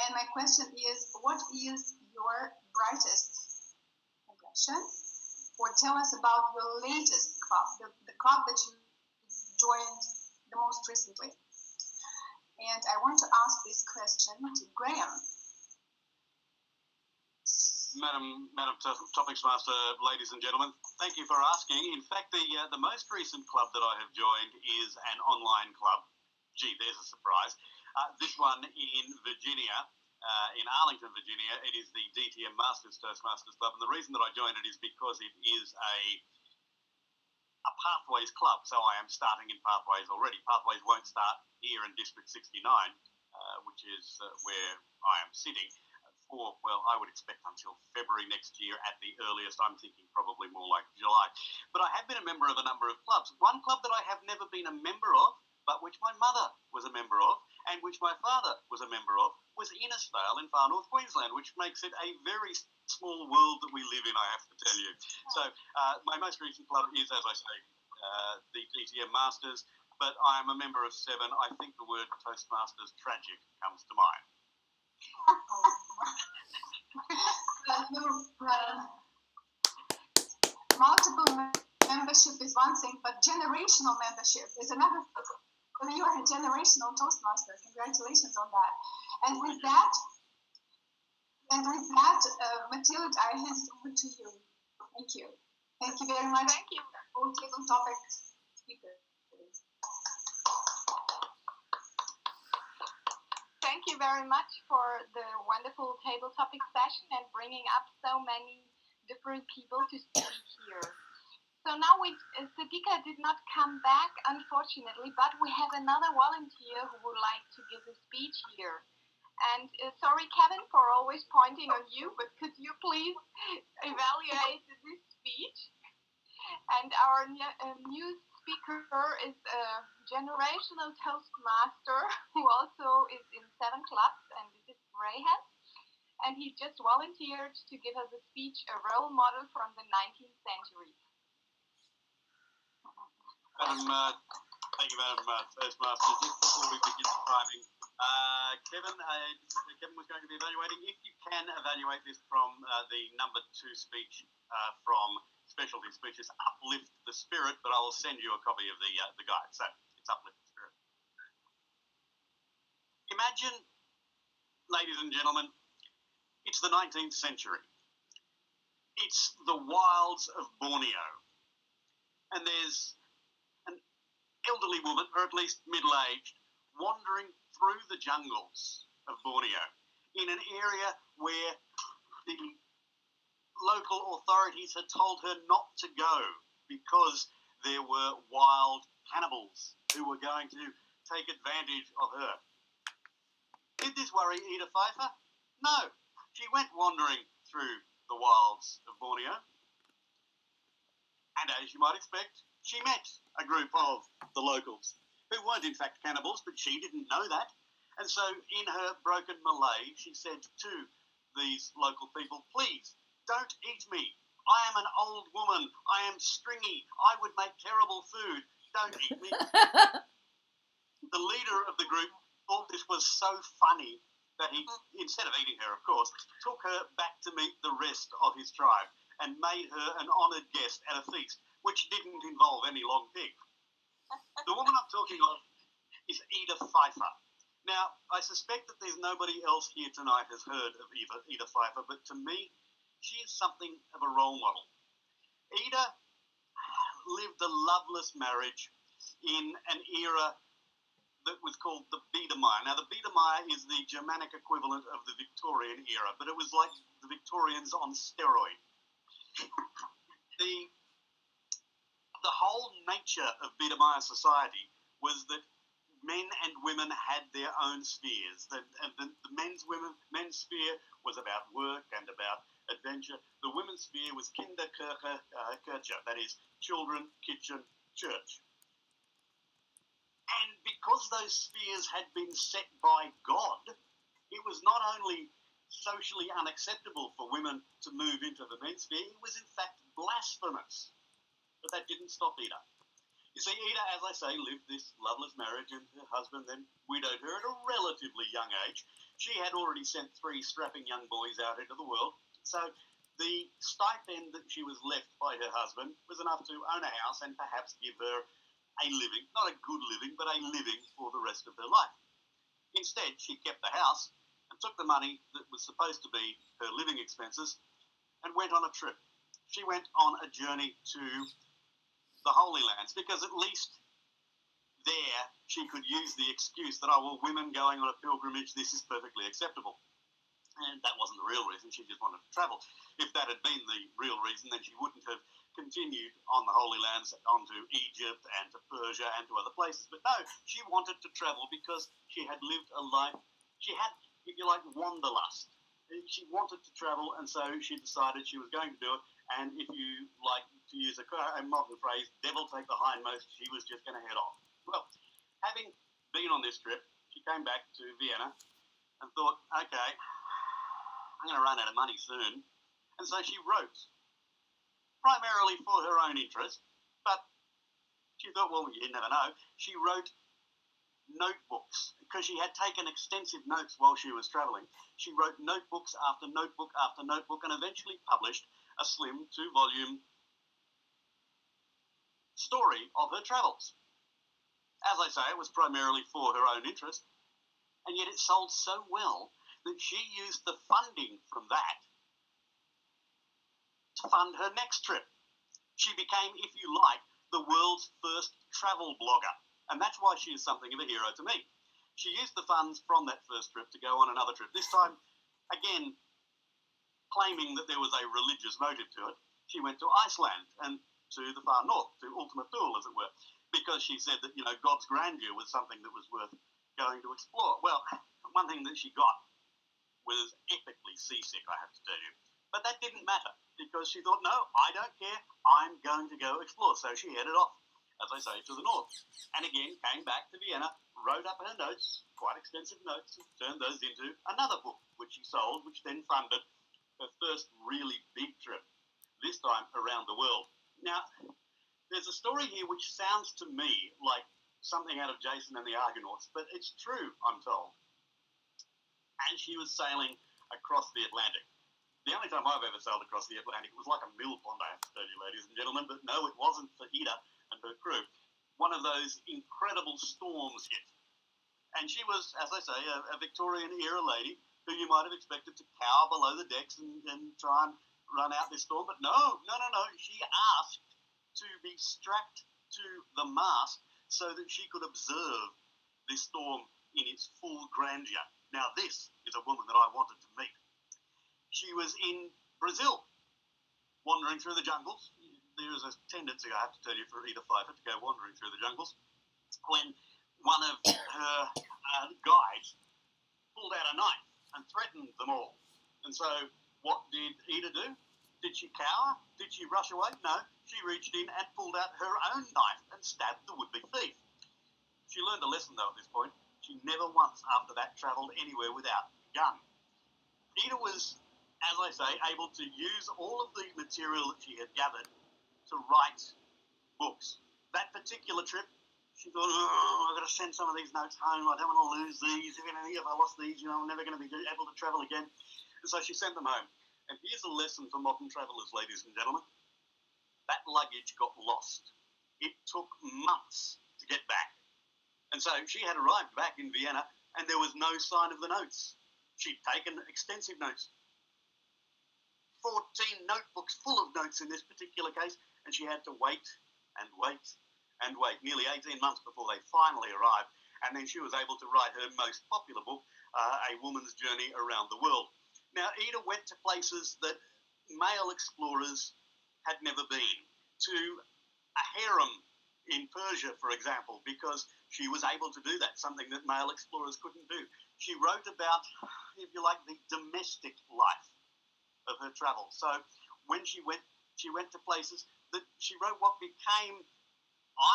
and my question is, what is your brightest impression? Or tell us about your latest club, the club that you joined the most recently. And I want to ask this question to Graham. Madam Topics Master, ladies and gentlemen, thank you for asking. In fact, the most recent club that I have joined is an online club. Gee, there's a surprise. This one in Virginia, in Arlington, Virginia. It is the DTM Masters Toastmasters Club, and the reason that I joined it is because it is a Pathways club, so I am starting in Pathways already. Pathways won't start here in District 69, which is where I am sitting. I would expect until February next year at the earliest. I'm thinking probably more like July. But I have been a member of a number of clubs. One club that I have never been a member of, but which my mother was a member of, and which my father was a member of, was Innisfail in far north Queensland, which makes it a very small world that we live in, I have to tell you. So my most recent club is, as I say, the DTM Masters, but I am a member of 7. I think the word Toastmasters tragic comes to mind. Multiple membership is one thing, but generational membership is another thing. So you are a generational Toastmaster. Congratulations on that. And with that, Mathilde, I hand it over to you. Thank you. Thank you very much. Thank you. All table topic speakers. Thank you very much for the wonderful table topic session and bringing up so many different people to speak here. So now Sadika did not come back, unfortunately, but we have another volunteer who would like to give a speech here. And sorry, Kevin, for always pointing on you, but could you please evaluate this speech? And our new speaker is a generational Toastmaster who also is in 7 clubs, and this is Graham. And he just volunteered to give us a speech, a role model from the 19th century. Thank you, Madam Toastmaster. Just before we begin the timing, Kevin was going to be evaluating. If you can evaluate this from the number 2 speech from Specialty Speeches, Uplift the Spirit, but I will send you a copy of the guide. So it's Uplift the Spirit. Imagine, ladies and gentlemen, it's the 19th century. It's the wilds of Borneo. And there's an elderly woman, or at least middle-aged, wandering through the jungles of Borneo in an area where the local authorities had told her not to go because there were wild cannibals who were going to take advantage of her. Did this worry Ida Pfeiffer? No. She went wandering through the wilds of Borneo, and as you might expect, she met a group of the locals who weren't in fact cannibals, but she didn't know that. And so in her broken Malay, she said to these local people, please, don't eat me. I am an old woman. I am stringy. I would make terrible food. Don't eat me. The leader of the group thought this was so funny that he, instead of eating her, of course, took her back to meet the rest of his tribe and made her an honoured guest at a feast, which didn't involve any long pig. The woman I'm talking of is Ida Pfeiffer. Now, I suspect that there's nobody else here tonight has heard of Ida Pfeiffer, but to me, she is something of a role model. Ida lived a loveless marriage in an era that was called the Biedermeier. Now, the Biedermeier is the Germanic equivalent of the Victorian era, but it was like the Victorians on steroid. The whole nature of Biedermeier society was that men and women had their own spheres. The men's sphere was about work and about adventure. The women's sphere was Kinderkirche, that is, children, kitchen, church. And because those spheres had been set by God, it was not only socially unacceptable for women to move into the men's sphere, it was in fact blasphemous. But that didn't stop Ida. You see, Ida, as I say, lived this loveless marriage, and her husband then widowed her at a relatively young age. She had already sent 3 strapping young boys out into the world, so the stipend that she was left by her husband was enough to own a house and perhaps give her a living, not a good living, but a living for the rest of her life. Instead, she kept the house and took the money that was supposed to be her living expenses and went on a trip. She went on a journey to the Holy Lands, because at least there she could use the excuse that, oh, well, women going on a pilgrimage, this is perfectly acceptable. And that wasn't the real reason, she just wanted to travel. If that had been the real reason, then she wouldn't have continued on the Holy Lands onto Egypt and to Persia and to other places. But no, she wanted to travel because she had lived a life, she had, if you like, wanderlust. She wanted to travel, and so she decided she was going to do it. And if you like to use a modern phrase, devil take the hindmost, she was just going to head off. Well, having been on this trip, she came back to Vienna and thought, okay, I'm going to run out of money soon. And so she wrote, primarily for her own interest, but she thought, well, you never know. She wrote notebooks, because she had taken extensive notes while she was travelling. She wrote notebooks after notebook after notebook and eventually published a slim 2-volume story of her travels. As I say, it was primarily for her own interest, and yet it sold so well that she used the funding from that to fund her next trip. She became, if you like, the world's first travel blogger, and that's why she is something of a hero to me. She used the funds from that first trip to go on another trip, this time, again, claiming that there was a religious motive to it. She went to Iceland and to the far north, to Ultima Thule, as it were, because she said that, God's grandeur was something that was worth going to explore. Well, one thing that she got was epically seasick, I have to tell you. But that didn't matter, because she thought, no, I don't care, I'm going to go explore. So she headed off, as I say, to the north. And again, came back to Vienna, wrote up her notes, quite extensive notes, and turned those into another book, which she sold, which then funded her first really big trip, this time around the world. Now, there's a story here which sounds to me like something out of Jason and the Argonauts, but it's true, I'm told. As she was sailing across the Atlantic, the only time I've ever sailed across the Atlantic, it was like a mill pond, I have to tell you, ladies and gentlemen, but no, it wasn't for Ida and her crew. One of those incredible storms hit. And she was, as I say, a Victorian-era lady who you might have expected to cower below the decks and try and run out this storm. But no. She asked to be strapped to the mast so that she could observe this storm in its full grandeur. Now, this is a woman that I wanted to meet. She was in Brazil, wandering through the jungles. There is a tendency, I have to tell you, for Ida Pfeiffer to go wandering through the jungles, when one of her guides pulled out a knife and threatened them all. And so what did Ida do? Did she cower? Did she rush away? No, she reached in and pulled out her own knife and stabbed the would-be thief. She learned a lesson, though, at this point. She never once after that travelled anywhere without a gun. Ida was, as I say, able to use all of the material that she had gathered to write books. That particular trip, she thought, oh, I've got to send some of these notes home. I don't want to lose these. If I lost these, I'm never going to be able to travel again. And so she sent them home. And here's a lesson for modern travellers, ladies and gentlemen. That luggage got lost. It took months to get back. And so she had arrived back in Vienna and there was no sign of the notes. She'd taken extensive notes. 14 notebooks full of notes in this particular case, and she had to wait and wait and wait, nearly 18 months before they finally arrived. And then she was able to write her most popular book, A Woman's Journey Around the World. Now, Ida went to places that male explorers had never been, to a harem in Persia, for example, because she was able to do that, something that male explorers couldn't do. She wrote about, if you like, the domestic life of her travel. So when she went to places that she wrote what became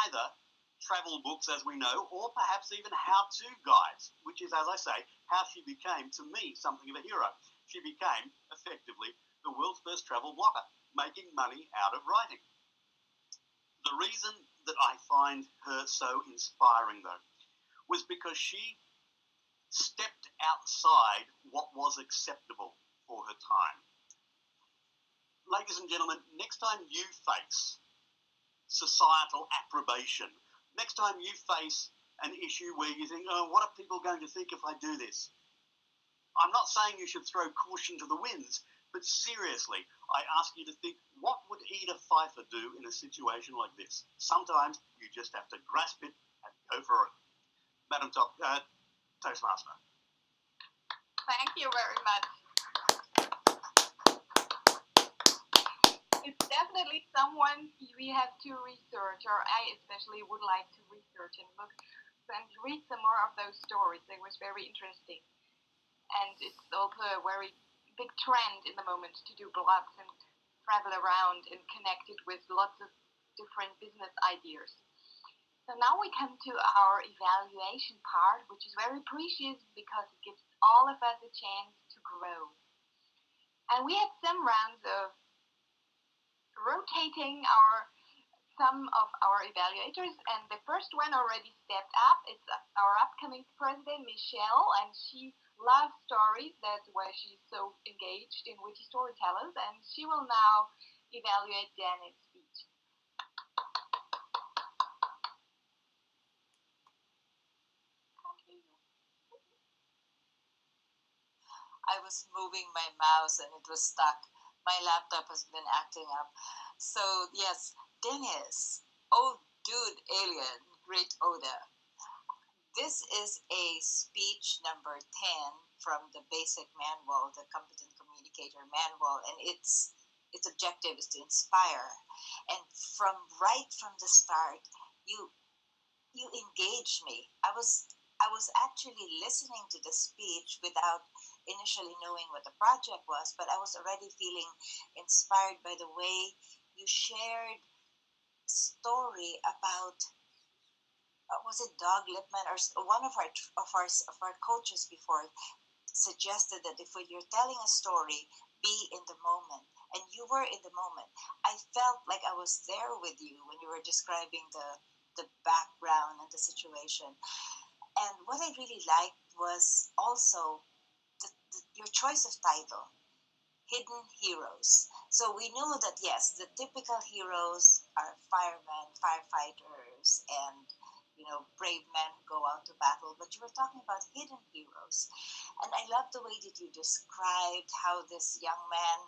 either travel books, as we know, or perhaps even how-to guides, which is, as I say, how she became, to me, something of a hero. She became, effectively, the world's first travel blogger, making money out of writing. The reason that I find her so inspiring, though, was because she stepped outside what was acceptable for her time. Ladies and gentlemen, next time you face societal approbation, next time you face an issue where you think, oh, what are people going to think if I do this? I'm not saying you should throw caution to the winds, but seriously, I ask you to think, what would Ida Pfeiffer do in a situation like this? Sometimes you just have to grasp it and go for it. Madam Toastmaster. Thank you very much. It's definitely someone we have to research, or I especially would like to research and look and read some more of those stories. It was very interesting. And it's also a very big trend in the moment to do blogs and travel around and connect it with lots of different business ideas. So now we come to our evaluation part, which is very precious because it gives all of us a chance to grow. And we had some rounds of rotating some of our evaluators, and the first one already stepped up. It's our upcoming president, Michelle, and she loves stories. That's why she's so engaged in Witty Storytellers, and she will now evaluate Danny's speech. I was moving my mouse and it was stuck. My laptop has been acting up. So yes, Dennis, oh dude, alien, great Oda. This is a speech number 10 from the basic manual, the Competent Communicator Manual, and its objective is to inspire. And right from the start, you engaged me. I was actually listening to the speech without initially knowing what the project was, but I was already feeling inspired by the way you shared story about was it Doug Lippman or one of our coaches before suggested that if you're telling a story, be in the moment, and you were in the moment. I felt like I was there with you when you were describing the background and the situation. And what I really liked was also your choice of title, Hidden Heroes. So we knew that, yes, the typical heroes are firemen, firefighters, and brave men who go out to battle, but you were talking about hidden heroes. And I love the way that you described how this young man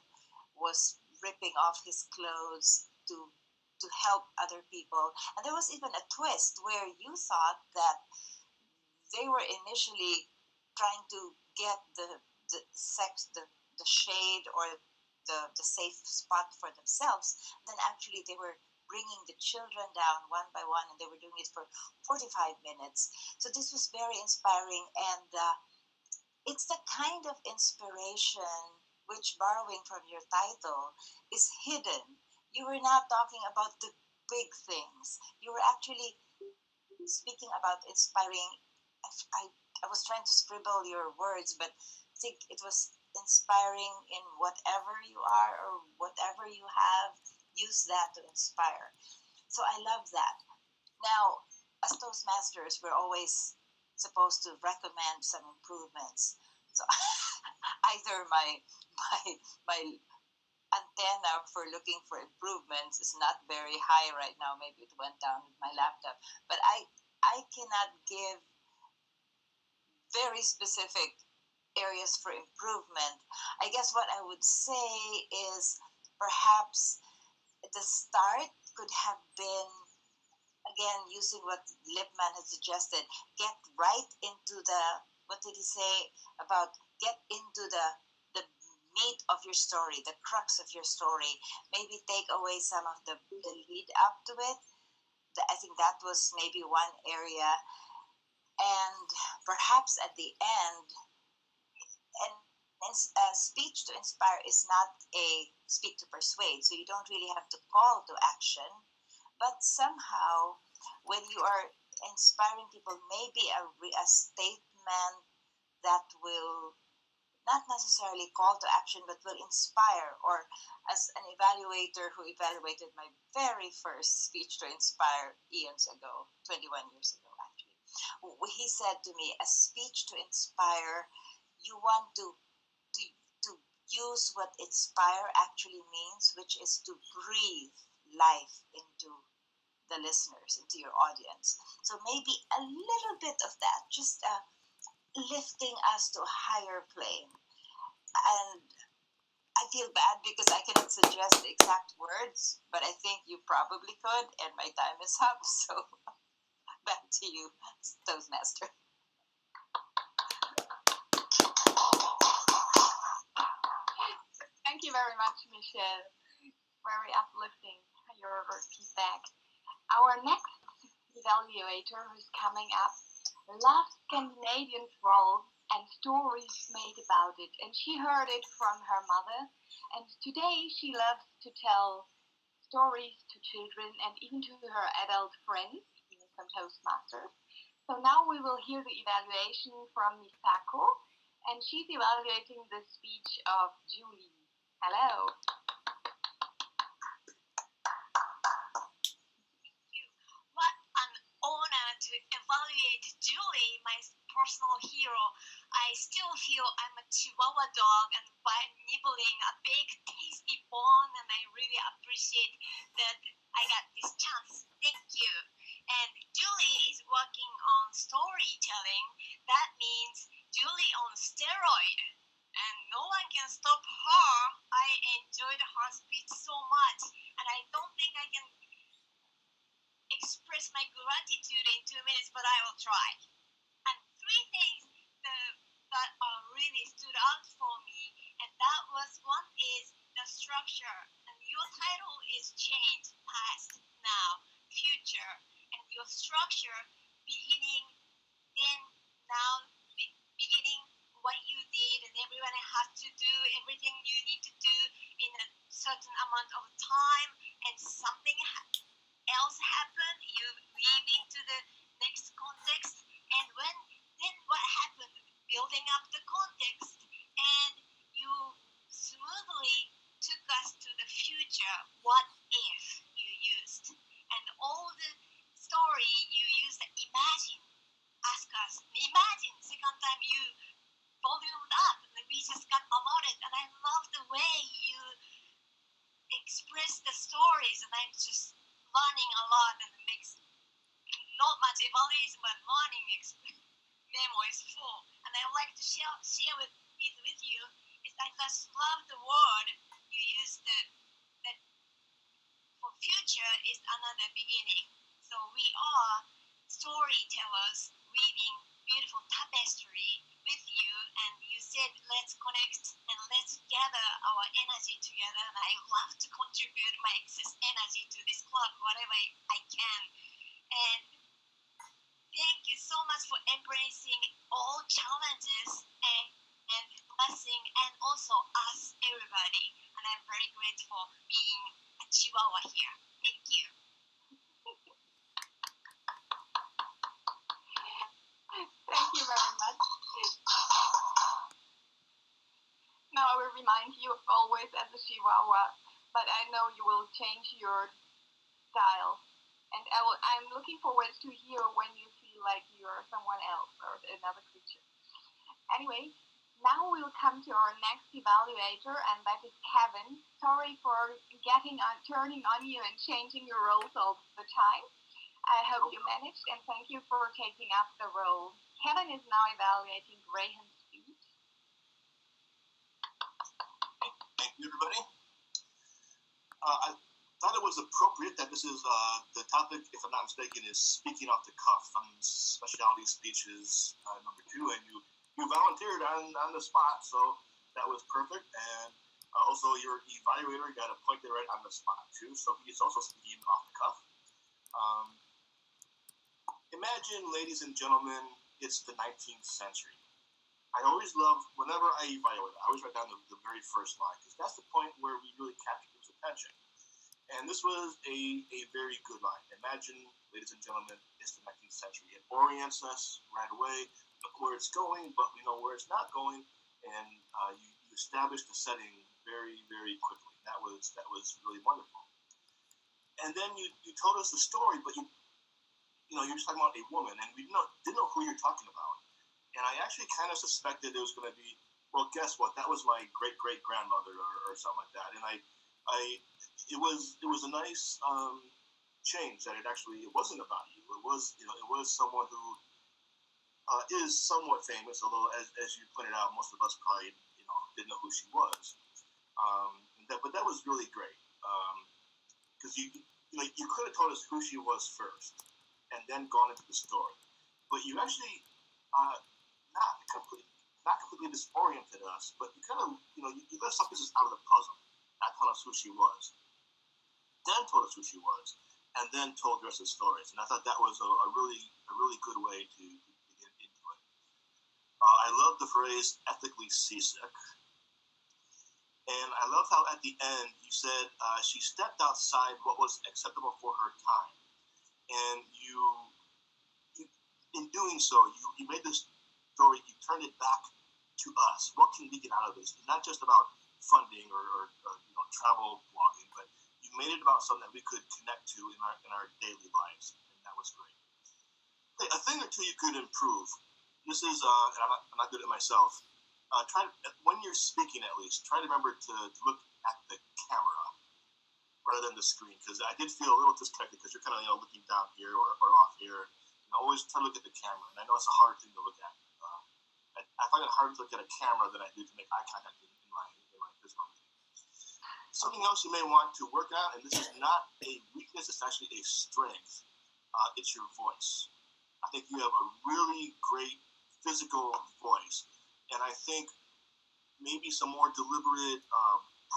was ripping off his clothes to help other people. And there was even a twist where you thought that they were initially trying to get the shade or the safe spot for themselves. Then actually they were bringing the children down one by one, and they were doing it for 45 minutes. So this was very inspiring, and it's the kind of inspiration which, borrowing from your title, is hidden. You were not talking about the big things. You were actually speaking about inspiring. I was trying to scribble your words, but I think it was inspiring in whatever you are or whatever you have. Use that to inspire. So I love that. Now, as Toastmasters, we're always supposed to recommend some improvements. So either my antenna for looking for improvements is not very high right now. Maybe it went down with my laptop, but I cannot give very specific areas for improvement. I guess what I would say is perhaps the start could have been, again, using what Lipman has suggested, get right into the, what did he say about get into the meat of your story, the crux of your story. Maybe take away some of the lead up to it. I think that was maybe one area. And perhaps at the end, and speech to inspire is not a speak to persuade, so you don't really have to call to action, but somehow when you are inspiring people, maybe a statement that will not necessarily call to action but will inspire. Or as an evaluator who evaluated my very first speech to inspire eons ago, 21 years ago actually, he said to me, a speech to inspire, you want to use what inspire actually means, which is to breathe life into the listeners, into your audience. So maybe a little bit of that, just lifting us to a higher plane. And I feel bad because I cannot suggest the exact words, but I think you probably could, and my time is up. So back to you, Toastmaster. Thank you very much, Michelle. Very uplifting, your feedback. Our next evaluator who's coming up loves Scandinavian trolls and stories made about it. And she heard it from her mother. And today she loves to tell stories to children and even to her adult friends, even some Toastmasters. So now we will hear the evaluation from Misako. And she's evaluating the speech of Julie. Hello. What an honor to evaluate Julie, my personal hero. I still feel I'm a Chihuahua dog and by nibbling a big tasty bone, and I really appreciate that I got this chance. Thank you. And Julie is working on storytelling. That means Julie on steroid. And no one can stop her. I enjoyed her speech so much, and I don't think I can express my gratitude in 2 minutes, but I will try. And three things that really stood out for me, and that was one is the structure. And your title is change, past, now, future, and your structure beginning, then, now, beginning what you did, and everyone has to do everything you need to do in a certain amount of time, and something else happened, you weave into the next context, and then what happened, building up the context, and you smoothly took us to the future, what if you used, and all the story you used, imagine, ask us, imagine, second time you volumed up, and we just got allotted, and I love the way you express the stories, and I'm just learning a lot, and it makes not much evaluation, but learning memo is full, and I would like to share it with you. I just love the word you used, that for future is another beginning. So we are storytellers weaving beautiful tapestry with you, and you said let's connect and let's gather our energy together, and I love to contribute my excess energy to this club whatever I can. And thank you so much for embracing all challenges and blessing, and also us, everybody, and I'm very grateful being a Chihuahua here. Thank you. Thank you very much. Now I will remind you always as a Chihuahua, but I know you will change your style And I'm looking forward to hear when you feel like you're someone else or another creature. Anyway, now we'll come to our next evaluator, and that is Kevin. Sorry for turning on you and changing your roles all the time. I hope you managed, and thank you for taking up the role. Kevin is now evaluating Graham's speech. Thank you, everybody. I thought it was appropriate that this is the topic, if I'm not mistaken, is speaking off the cuff from specialty speeches number 2, and you volunteered on the spot, so that was perfect. And also, your evaluator got a point there right on the spot too, so he's also speaking off the cuff. Imagine, ladies and gentlemen, it's the 19th century. I always love, whenever I evaluate, I always write down the very first line, because that's the point where we really capture people's attention. And this was a very good line. Imagine, ladies and gentlemen, it's the 19th century. It orients us right away, look where it's going, but we know where it's not going, and you establish the setting very, very quickly. That was really wonderful. And then you told us the story, but you're just talking about a woman, and we didn't know who you're talking about. And I actually kind of suspected it was going to be, well, guess what? That was my great-great-grandmother or something like that. And it was a nice change that it wasn't about you. It was someone who is somewhat famous, although as you pointed out, most of us probably didn't know who she was. But that was really great, because you could have told us who she was first, and then gone into the story. But you actually not completely disoriented us, but you kind of you left some pieces out of the puzzle. Not telling us who she was, then told us who she was, and then told the rest of the stories. And I thought that was a really good way to get into it. I love the phrase "ethically seasick," and I love how at the end you said she stepped outside what was acceptable for her time, and you in doing so, you made this story. You turned it back to us. What can we get out of this? It's not just about funding or travel blogging, but you made it about something that we could connect to in our daily lives, and that was great. Okay, a thing or two you could improve. This is, and I'm not good at myself. When you're speaking, at least try to remember to look at the camera rather than the screen, because I did feel a little disconnected because you're kind of looking down here or off here. Always try to look at the camera, and I know it's a hard thing to look at. I find it hard to look at a camera than I do to make eye contact in my physical meeting. Something else you may want to work on, and this is not a weakness, it's actually a strength. It's your voice. I think you have a really great physical voice, and I think maybe some more deliberate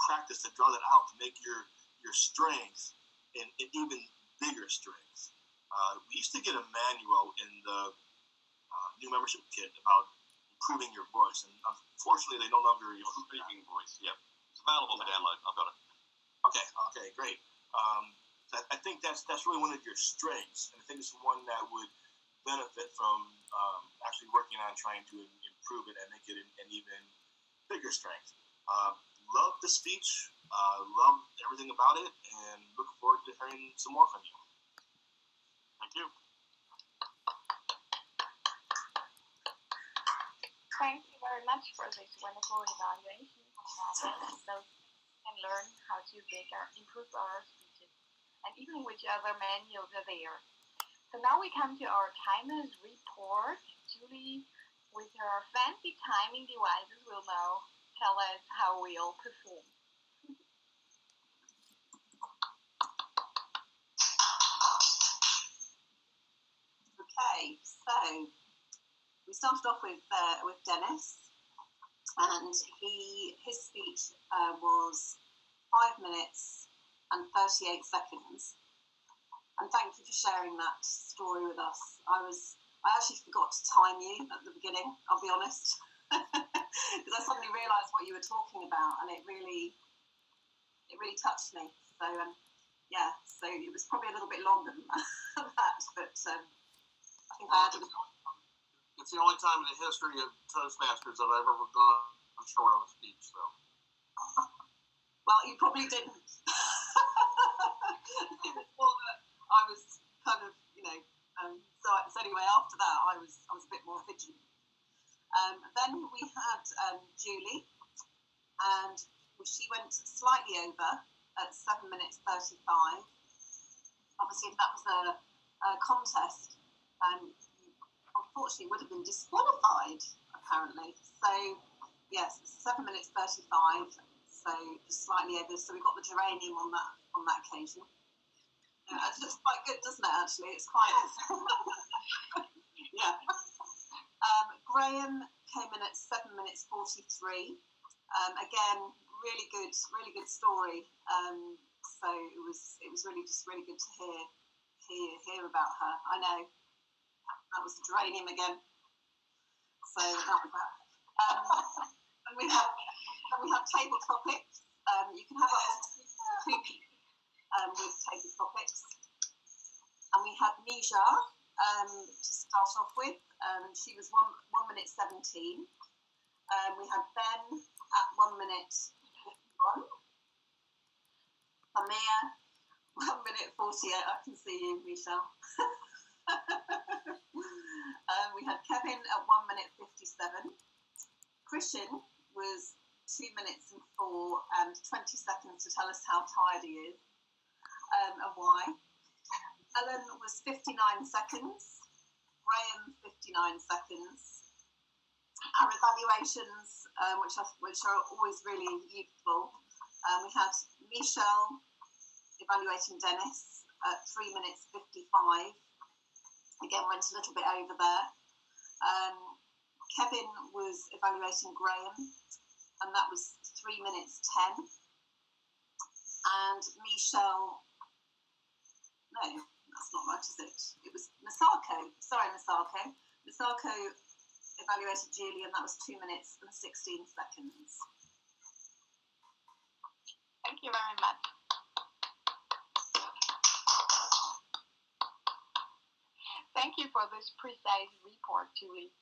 practice to draw that out to make your strength an even bigger strength. We used to get a manual in the new membership kit about improving your voice, and unfortunately, they no longer use speaking voice. Yep, it's available to download. I've got it. Okay, great. I think that's really one of your strengths, and I think it's one that would benefit from actually working on trying to improve it and make it an even bigger strength. Love the speech, love everything about it, and look forward to hearing some more from you. Thank you. Thank you very much for this wonderful evaluation. So we can learn how to improve our speeches, and even which other manuals are there. So now we come to our timers report. Julie, with her fancy timing devices, will now tell us how we all perform. Okay, so we started off with Dennis, and his speech was 5 minutes and 38 seconds. And thank you for sharing that story with us. I actually forgot to time you at the beginning, I'll be honest, because I suddenly realised what you were talking about, and it really touched me. So so it was probably a little bit longer than that, but I think I added. It's the only time in the history of Toastmasters that I've ever gone short on a speech, so. Well, you probably didn't. I was kind of, so anyway, after that, I was a bit more vigilant. Then we had Julie, and she went slightly over at 7 minutes 35. Obviously, if that was a contest, unfortunately would have been disqualified, apparently. So, yes, 7 minutes 35, so just slightly over. So we got the geranium on that occasion. It looks quite good, doesn't it, actually? It's quite... yeah. Graham came in at 7 minutes 43. Again, really good story. So it was really good to hear about her. I know that was the geranium again. So that was that. And we have table topics. You can have up to two people with table topics. And we had Nisha to start off with. She was 1 minute 17. We had Ben at 1 minute 51. Amir, 1 minute 48. I can see you, Michelle. We had Kevin at 1 minute 57. Christian was 2 minutes and 4 and 20 seconds to tell us how tired he is and why. Ellen was 59 seconds. Graham 59 seconds. Our evaluations, which are always really useful. We had Michelle evaluating Dennis at 3 minutes 55. Again, went a little bit over there. Kevin was evaluating Graham, and that was 3 minutes 10. And Michelle, no, that's not right, is it? It was Misako. Sorry, Misako. Misako evaluated Julie, and that was 2 minutes and 16 seconds. Thank you very much. Thank you for this precise report, Julie.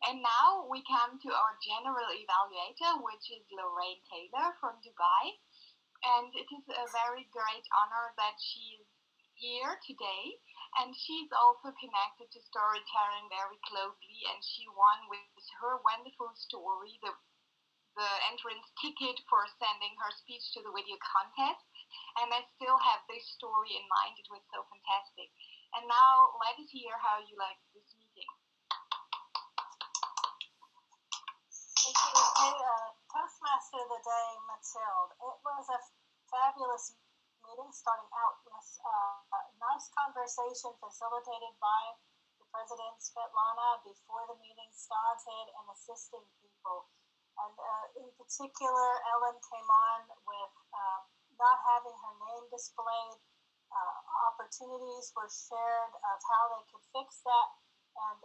And now we come to our general evaluator, which is Lorraine Taylor from Dubai. And it is a very great honor that she is here today. And she's also connected to storytelling very closely. And she won with her wonderful story the entrance ticket for sending her speech to the video contest. And I still have this story in mind. It was so fantastic. And now let us hear how you like this meeting. Thank you. Hey, Toastmaster of the day, Mathilde. It was a fabulous meeting, starting out with a nice conversation facilitated by the president, Svetlana, before the meeting started and assisting people. And in particular, Ellen came on with not having her name displayed. Opportunities were shared of how they could fix that. And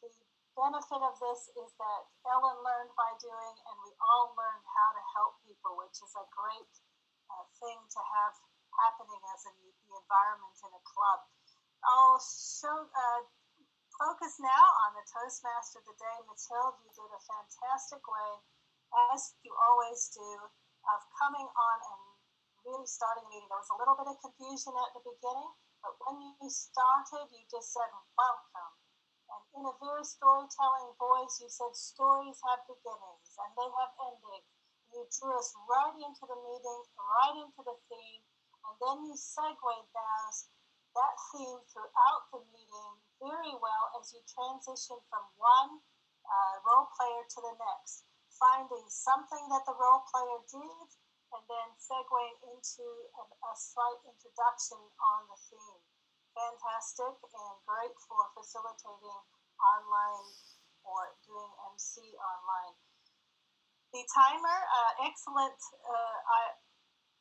the benefit of this is that Ellen learned by doing, and we all learned how to help people, which is a great thing to have happening as the environment in a club. I'll focus now on the Toastmaster of the day. Mathilde, you did a fantastic way, as you always do, of coming on and really starting a meeting. There was a little bit of confusion at the beginning, but when you started, you just said, welcome. And in a very storytelling voice, you said, stories have beginnings and they have endings. You drew us right into the meeting, right into the theme, and then you segued that theme throughout the meeting very well as you transitioned from one role player to the next, finding something that the role player did, and then segueing into a slight introduction on the theme. Fantastic and great for facilitating online or doing MC online. The timer, excellent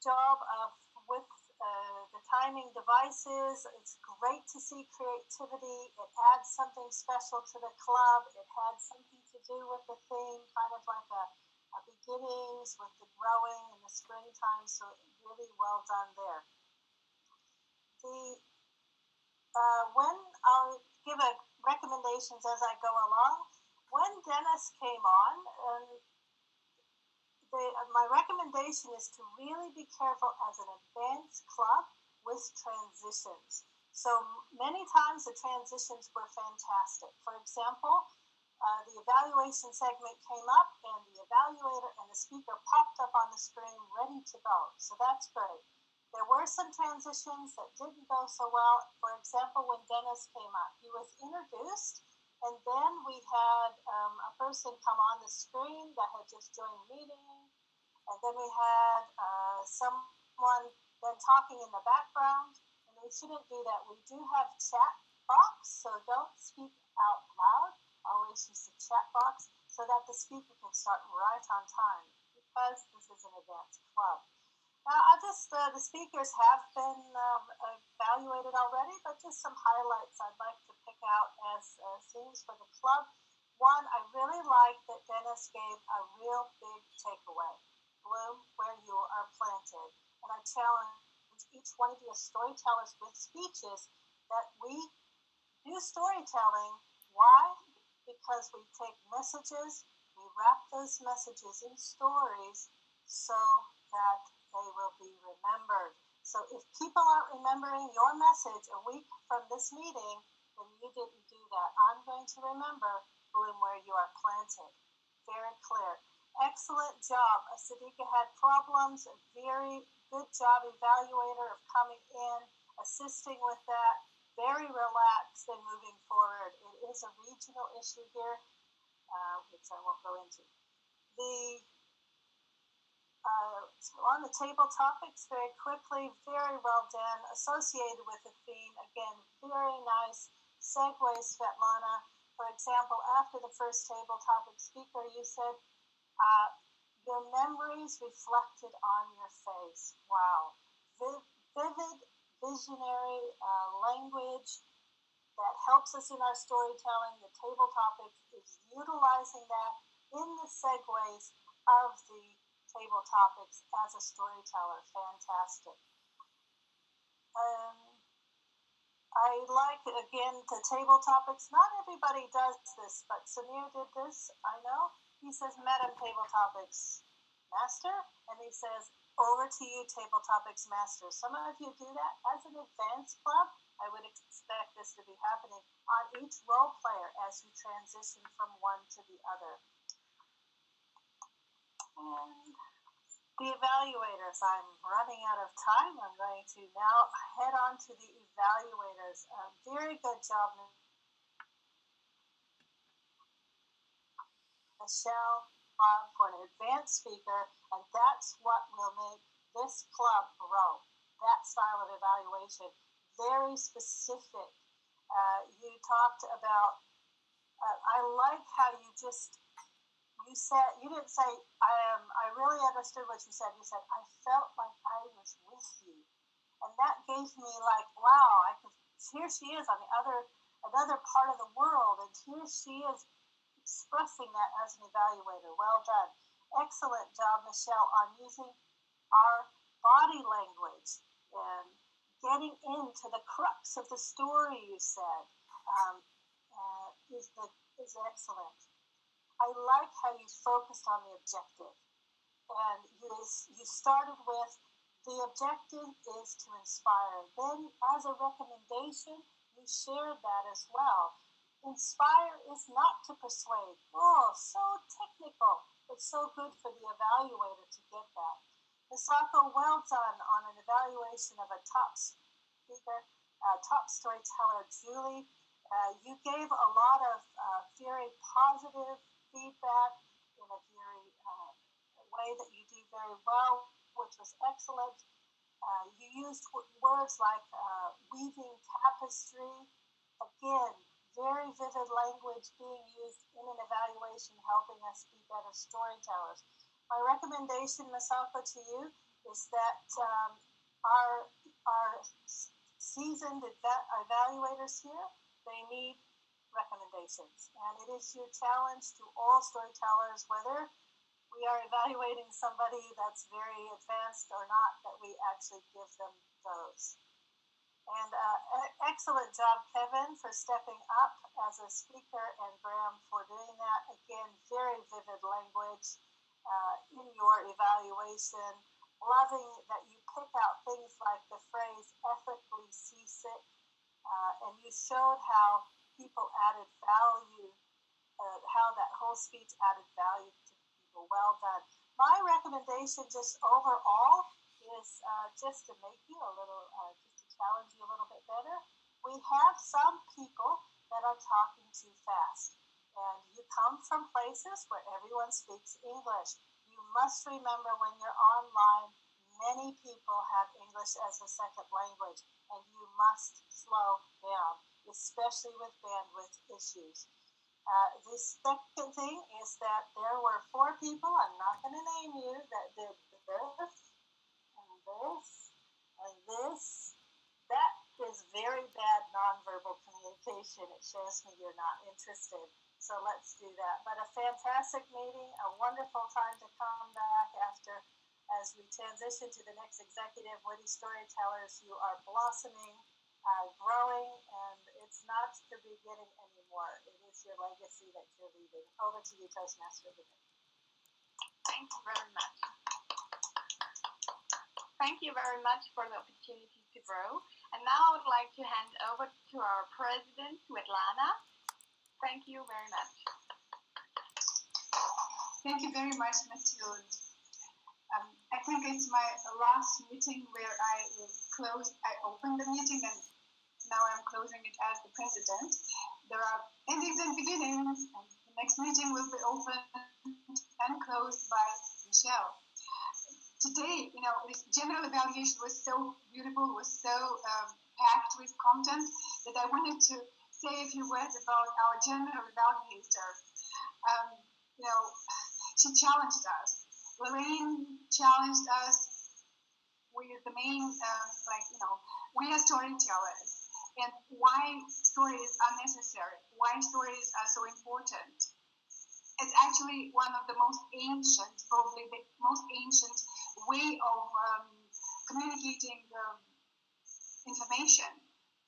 job with the timing devices. It's great to see creativity. It adds something special to the club. It had something to do with the theme, kind of like a beginnings with the growing in the springtime, so really well done there. When I'll give recommendations as I go along, when Dennis came on, my recommendation is to really be careful as an advanced club with transitions. So many times the transitions were fantastic. For example, the evaluation segment came up and the evaluator and the speaker popped up on the screen ready to go. So that's great. There were some transitions that didn't go so well. For example, when Dennis came up, he was introduced, and then we had a person come on the screen that had just joined the meeting, and then we had someone then talking in the background, and we shouldn't do that. We do have chat box, so don't speak out loud. Always use the chat box so that the speaker can start right on time, because this is an advanced club. Now, the speakers have been evaluated already, but just some highlights I'd like to pick out as themes for the club. One, I really like that Dennis gave a real big takeaway. Bloom where you are planted. And I challenge each one of you as storytellers with speeches that we do storytelling. Why? Because we take messages, we wrap those messages in stories so that they will be remembered. So if people aren't remembering your message a week from this meeting, then you didn't do that. I'm going to remember bloom where you are planted. Very clear. Excellent job. Sadika had problems. A very good job, evaluator, of coming in, assisting with that. Very relaxed and moving forward. It is a regional issue here, which I won't go into. So on the table topics, very quickly, very well done, associated with the theme. Again, very nice segues, Svetlana. For example, after the first table topic speaker, you said, your memories reflected on your face. Wow. Vivid, visionary language that helps us in our storytelling. The table topics is utilizing that in the segues of the table topics as a storyteller. Fantastic. I like, again, the table topics. Not everybody does this, but Samir did this, I know. He says, Madam Table Topics Master, and he says, over to you, Table Topics Master. Some of you do that. As an advanced club, I would expect this to be happening on each role player as you transition from one to the other. And the evaluators, I'm running out of time. I'm going to now head on to the evaluators. Very good job, Michelle, for an advanced speaker, and that's what will make this club grow. That style of evaluation, very specific. You talked about, I like how you said, you didn't say, I really understood what you said. You said, I felt like I was with you. And that gave me like, wow, here she is on another part of the world, and here she is expressing that as an evaluator. Well done. Excellent job, Michelle, on using our body language and getting into the crux of the story, you said, is excellent. I like how you focused on the objective. And you started with, the objective is to inspire. Then, as a recommendation, you shared that as well. Inspire is not to persuade. Oh, so technical, but so good for the evaluator to get that. Misako, well done on an evaluation of a top speaker, top storyteller, Julie. You gave a lot of very positive feedback in a very way that you do very well, which was excellent. You used words like weaving tapestry. Again, very vivid language being used in an evaluation, helping us be better storytellers. My recommendation, Masako, to you is that our seasoned evaluators here, they need recommendations. And it is your challenge to all storytellers, whether we are evaluating somebody that's very advanced or not, that we actually give them those. And excellent job, Kevin, for stepping up as a speaker, and Graham for doing that. Again, very vivid language in your evaluation. Loving that you pick out things like the phrase ethically seasick. and you showed how people added value, how that whole speech added value to people. Well done. My recommendation just overall is just to make you a little, just to challenge you a little bit better. We have some people that are talking too fast. And you come from places where everyone speaks English. You must remember when you're online, many people have English as a second language, and you must slow down, especially with bandwidth issues. The second thing is that there were 4 people, I'm not going to name you, that did this, and this, and this. That is very bad nonverbal communication. It shows me you're not interested. So let's do that. But a fantastic meeting, a wonderful time to come back after, as we transition to the next executive, Witty Storytellers. You are blossoming, growing, and it's not the beginning anymore. It is your legacy that you're leaving. Over to you, Toastmaster. Thank you very much. Thank you very much for the opportunity to grow. And now I would like to hand over to our president, Svetlana. Thank you very much. Thank you very much, Ms. Yun. I think it's my last meeting where I opened the meeting and now I'm closing it as the president. There are endings and beginnings, and the next meeting will be opened and closed by Michelle. Today, this general evaluation was so beautiful, was so packed with content that I wanted to say a few words about our general evaluator. She challenged us. Lorraine challenged us with the main, we are storytellers, and why stories are necessary, why stories are so important. It's actually one of the most ancient, probably the most ancient way of communicating information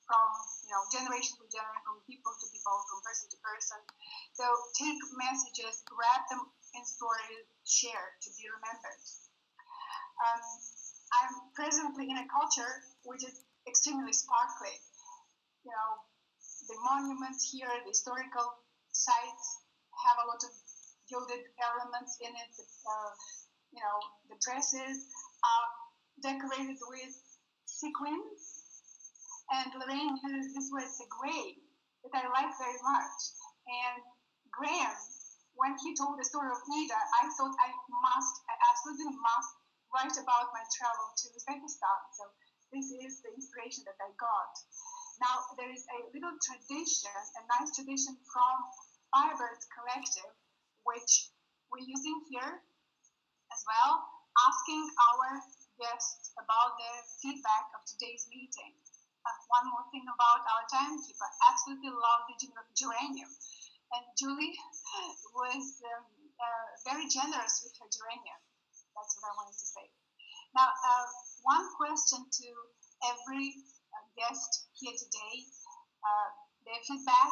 from generation to generation, from people to people, from person to person. So take messages, wrap them in stories, share to be remembered. I'm presently in a culture which is extremely sparkly. The monuments here, the historical sites have a lot of gilded elements in it. The dresses are decorated with sequins. And Lorraine uses this word segue that I like very much. And Graham, when he told the story of Nida, I thought I absolutely must write about my travel to Uzbekistan. So this is the inspiration that I got. Now, there is a little tradition, a nice tradition from Firebirds Collective, which we're using here as well, asking our guests about their feedback of today's meeting. One more thing about our timekeeper, absolutely love the geranium. And Julie was very generous with her geranium. That's what I wanted to say. Now, one question to every guest here today, their feedback,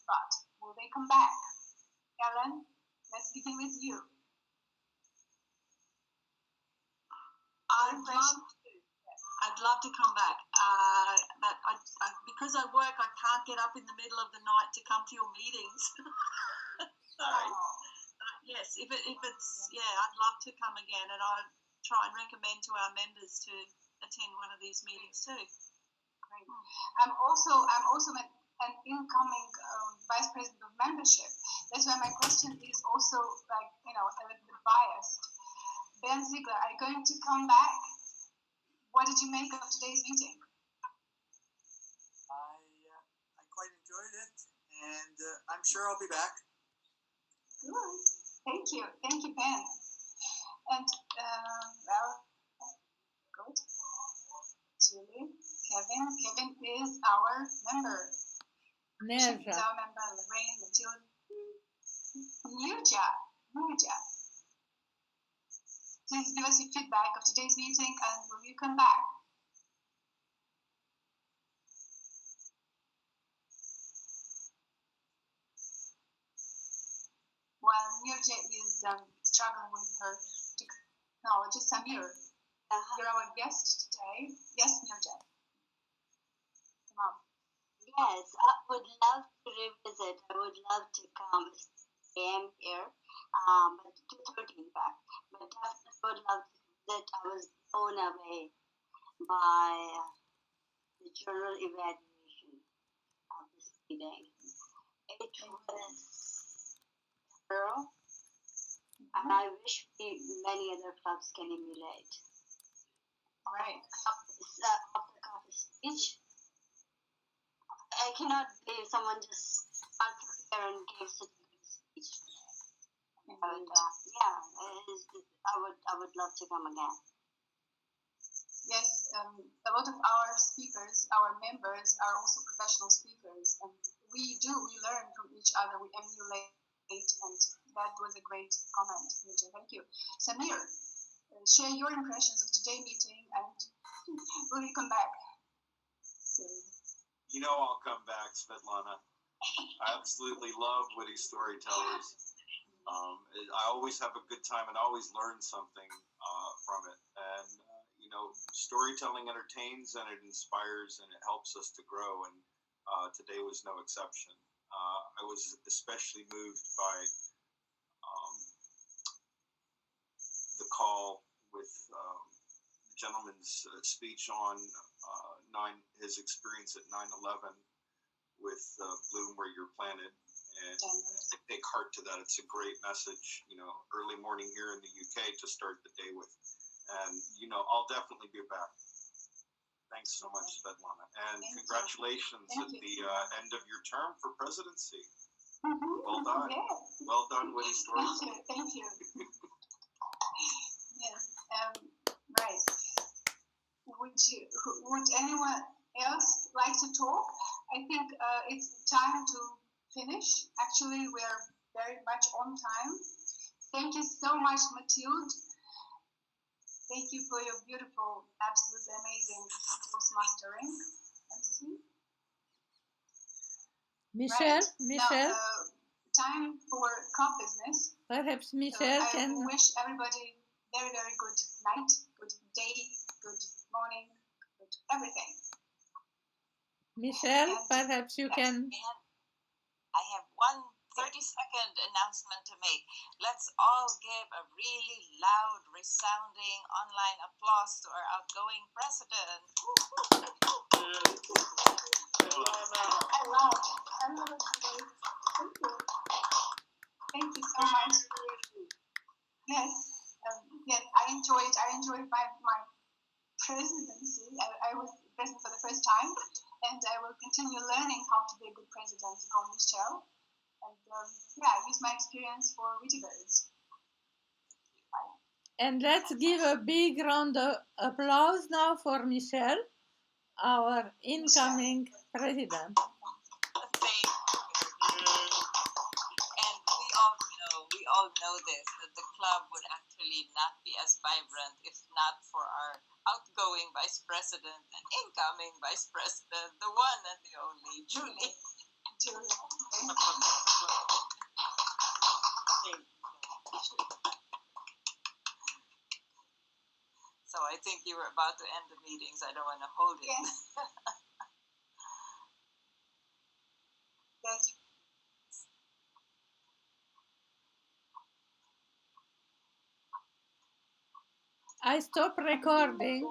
but will they come back? Ellen, let's begin with you. I'd love to come back, but because I work, I can't get up in the middle of the night to come to your meetings. Sorry. Yes, if it's I'd love to come again, and I'll try and recommend to our members to attend one of these meetings too. Great. I'm also an incoming vice president of membership. That's why my question is also a little bit biased. Ben Ziegler, are you going to come back? What did you make of today's meeting? I quite enjoyed it, and I'm sure I'll be back. Good. Thank you, Ben. And good. Julie, Kevin is our member. Nerja. She's our member. Lorraine, Matilda, Nirja. Please give us your feedback of today's meeting, and will you come back? While Nirja is struggling with her technology, Samir, you're our guest today. Yes, Nirja. Come on. Yes, I would love to revisit. I would love to come. I am here, but 2:30 in fact. But definitely would love to visit. I was blown away by the general evaluation of this meeting. It was thorough, and I wish many other clubs can emulate. Right. Off the cuff speech. I cannot believe someone just got prepared and gave such a good speech. But yeah, I would love to come again. Yes, a lot of our speakers, our members, are also professional speakers, and we learn from each other, we emulate, and that was a great comment, Nija. Thank you. Samir, share your impressions of today's meeting, and will you come back? So, you know I'll come back, Svetlana. I absolutely love Witty Storytellers. I always have a good time and always learn something from it. And, storytelling entertains and it inspires and it helps us to grow. And today was no exception. I was especially moved by the call with the gentleman's speech on his experience at 9/11 with Bloom Where You're Planted, and I take heart to that. It's a great message, early morning here in the UK to start the day with, and I'll definitely be back. Thanks so much, Svetlana, and congratulations at the end of your term for presidency. Well done. Yeah. Well done, Witty Storytellers. Thank you. Yes. Right. Would anyone else like to talk? I think it's time to finish. Actually, we're very much on time. Thank you so much, Mathilde. Thank you for your beautiful, absolutely amazing Toastmastering. Michelle, Right. Michelle. Now, time for club business. Perhaps Michelle I can. wish everybody very, very good night, good day, good morning, good everything. Michelle, perhaps you can. I have one 30-second announcement to make. Let's all give a really loud, resounding online applause to our outgoing president. I love it. Thank you so much. Yes, yes, I enjoyed my presidency. I was president for the first time, and I will continue learning how to be a good president from Michelle. And use my experience for Wittyverse. And let's give a big round of applause now for Michelle, our incoming president. Thank you. And we all know this, that the club would actually not be as vibrant if not for our outgoing vice president and incoming vice president, the one and the only Julie. So I think you were about to end the meetings. I don't want to hold it. Yes. Yes. I stop recording.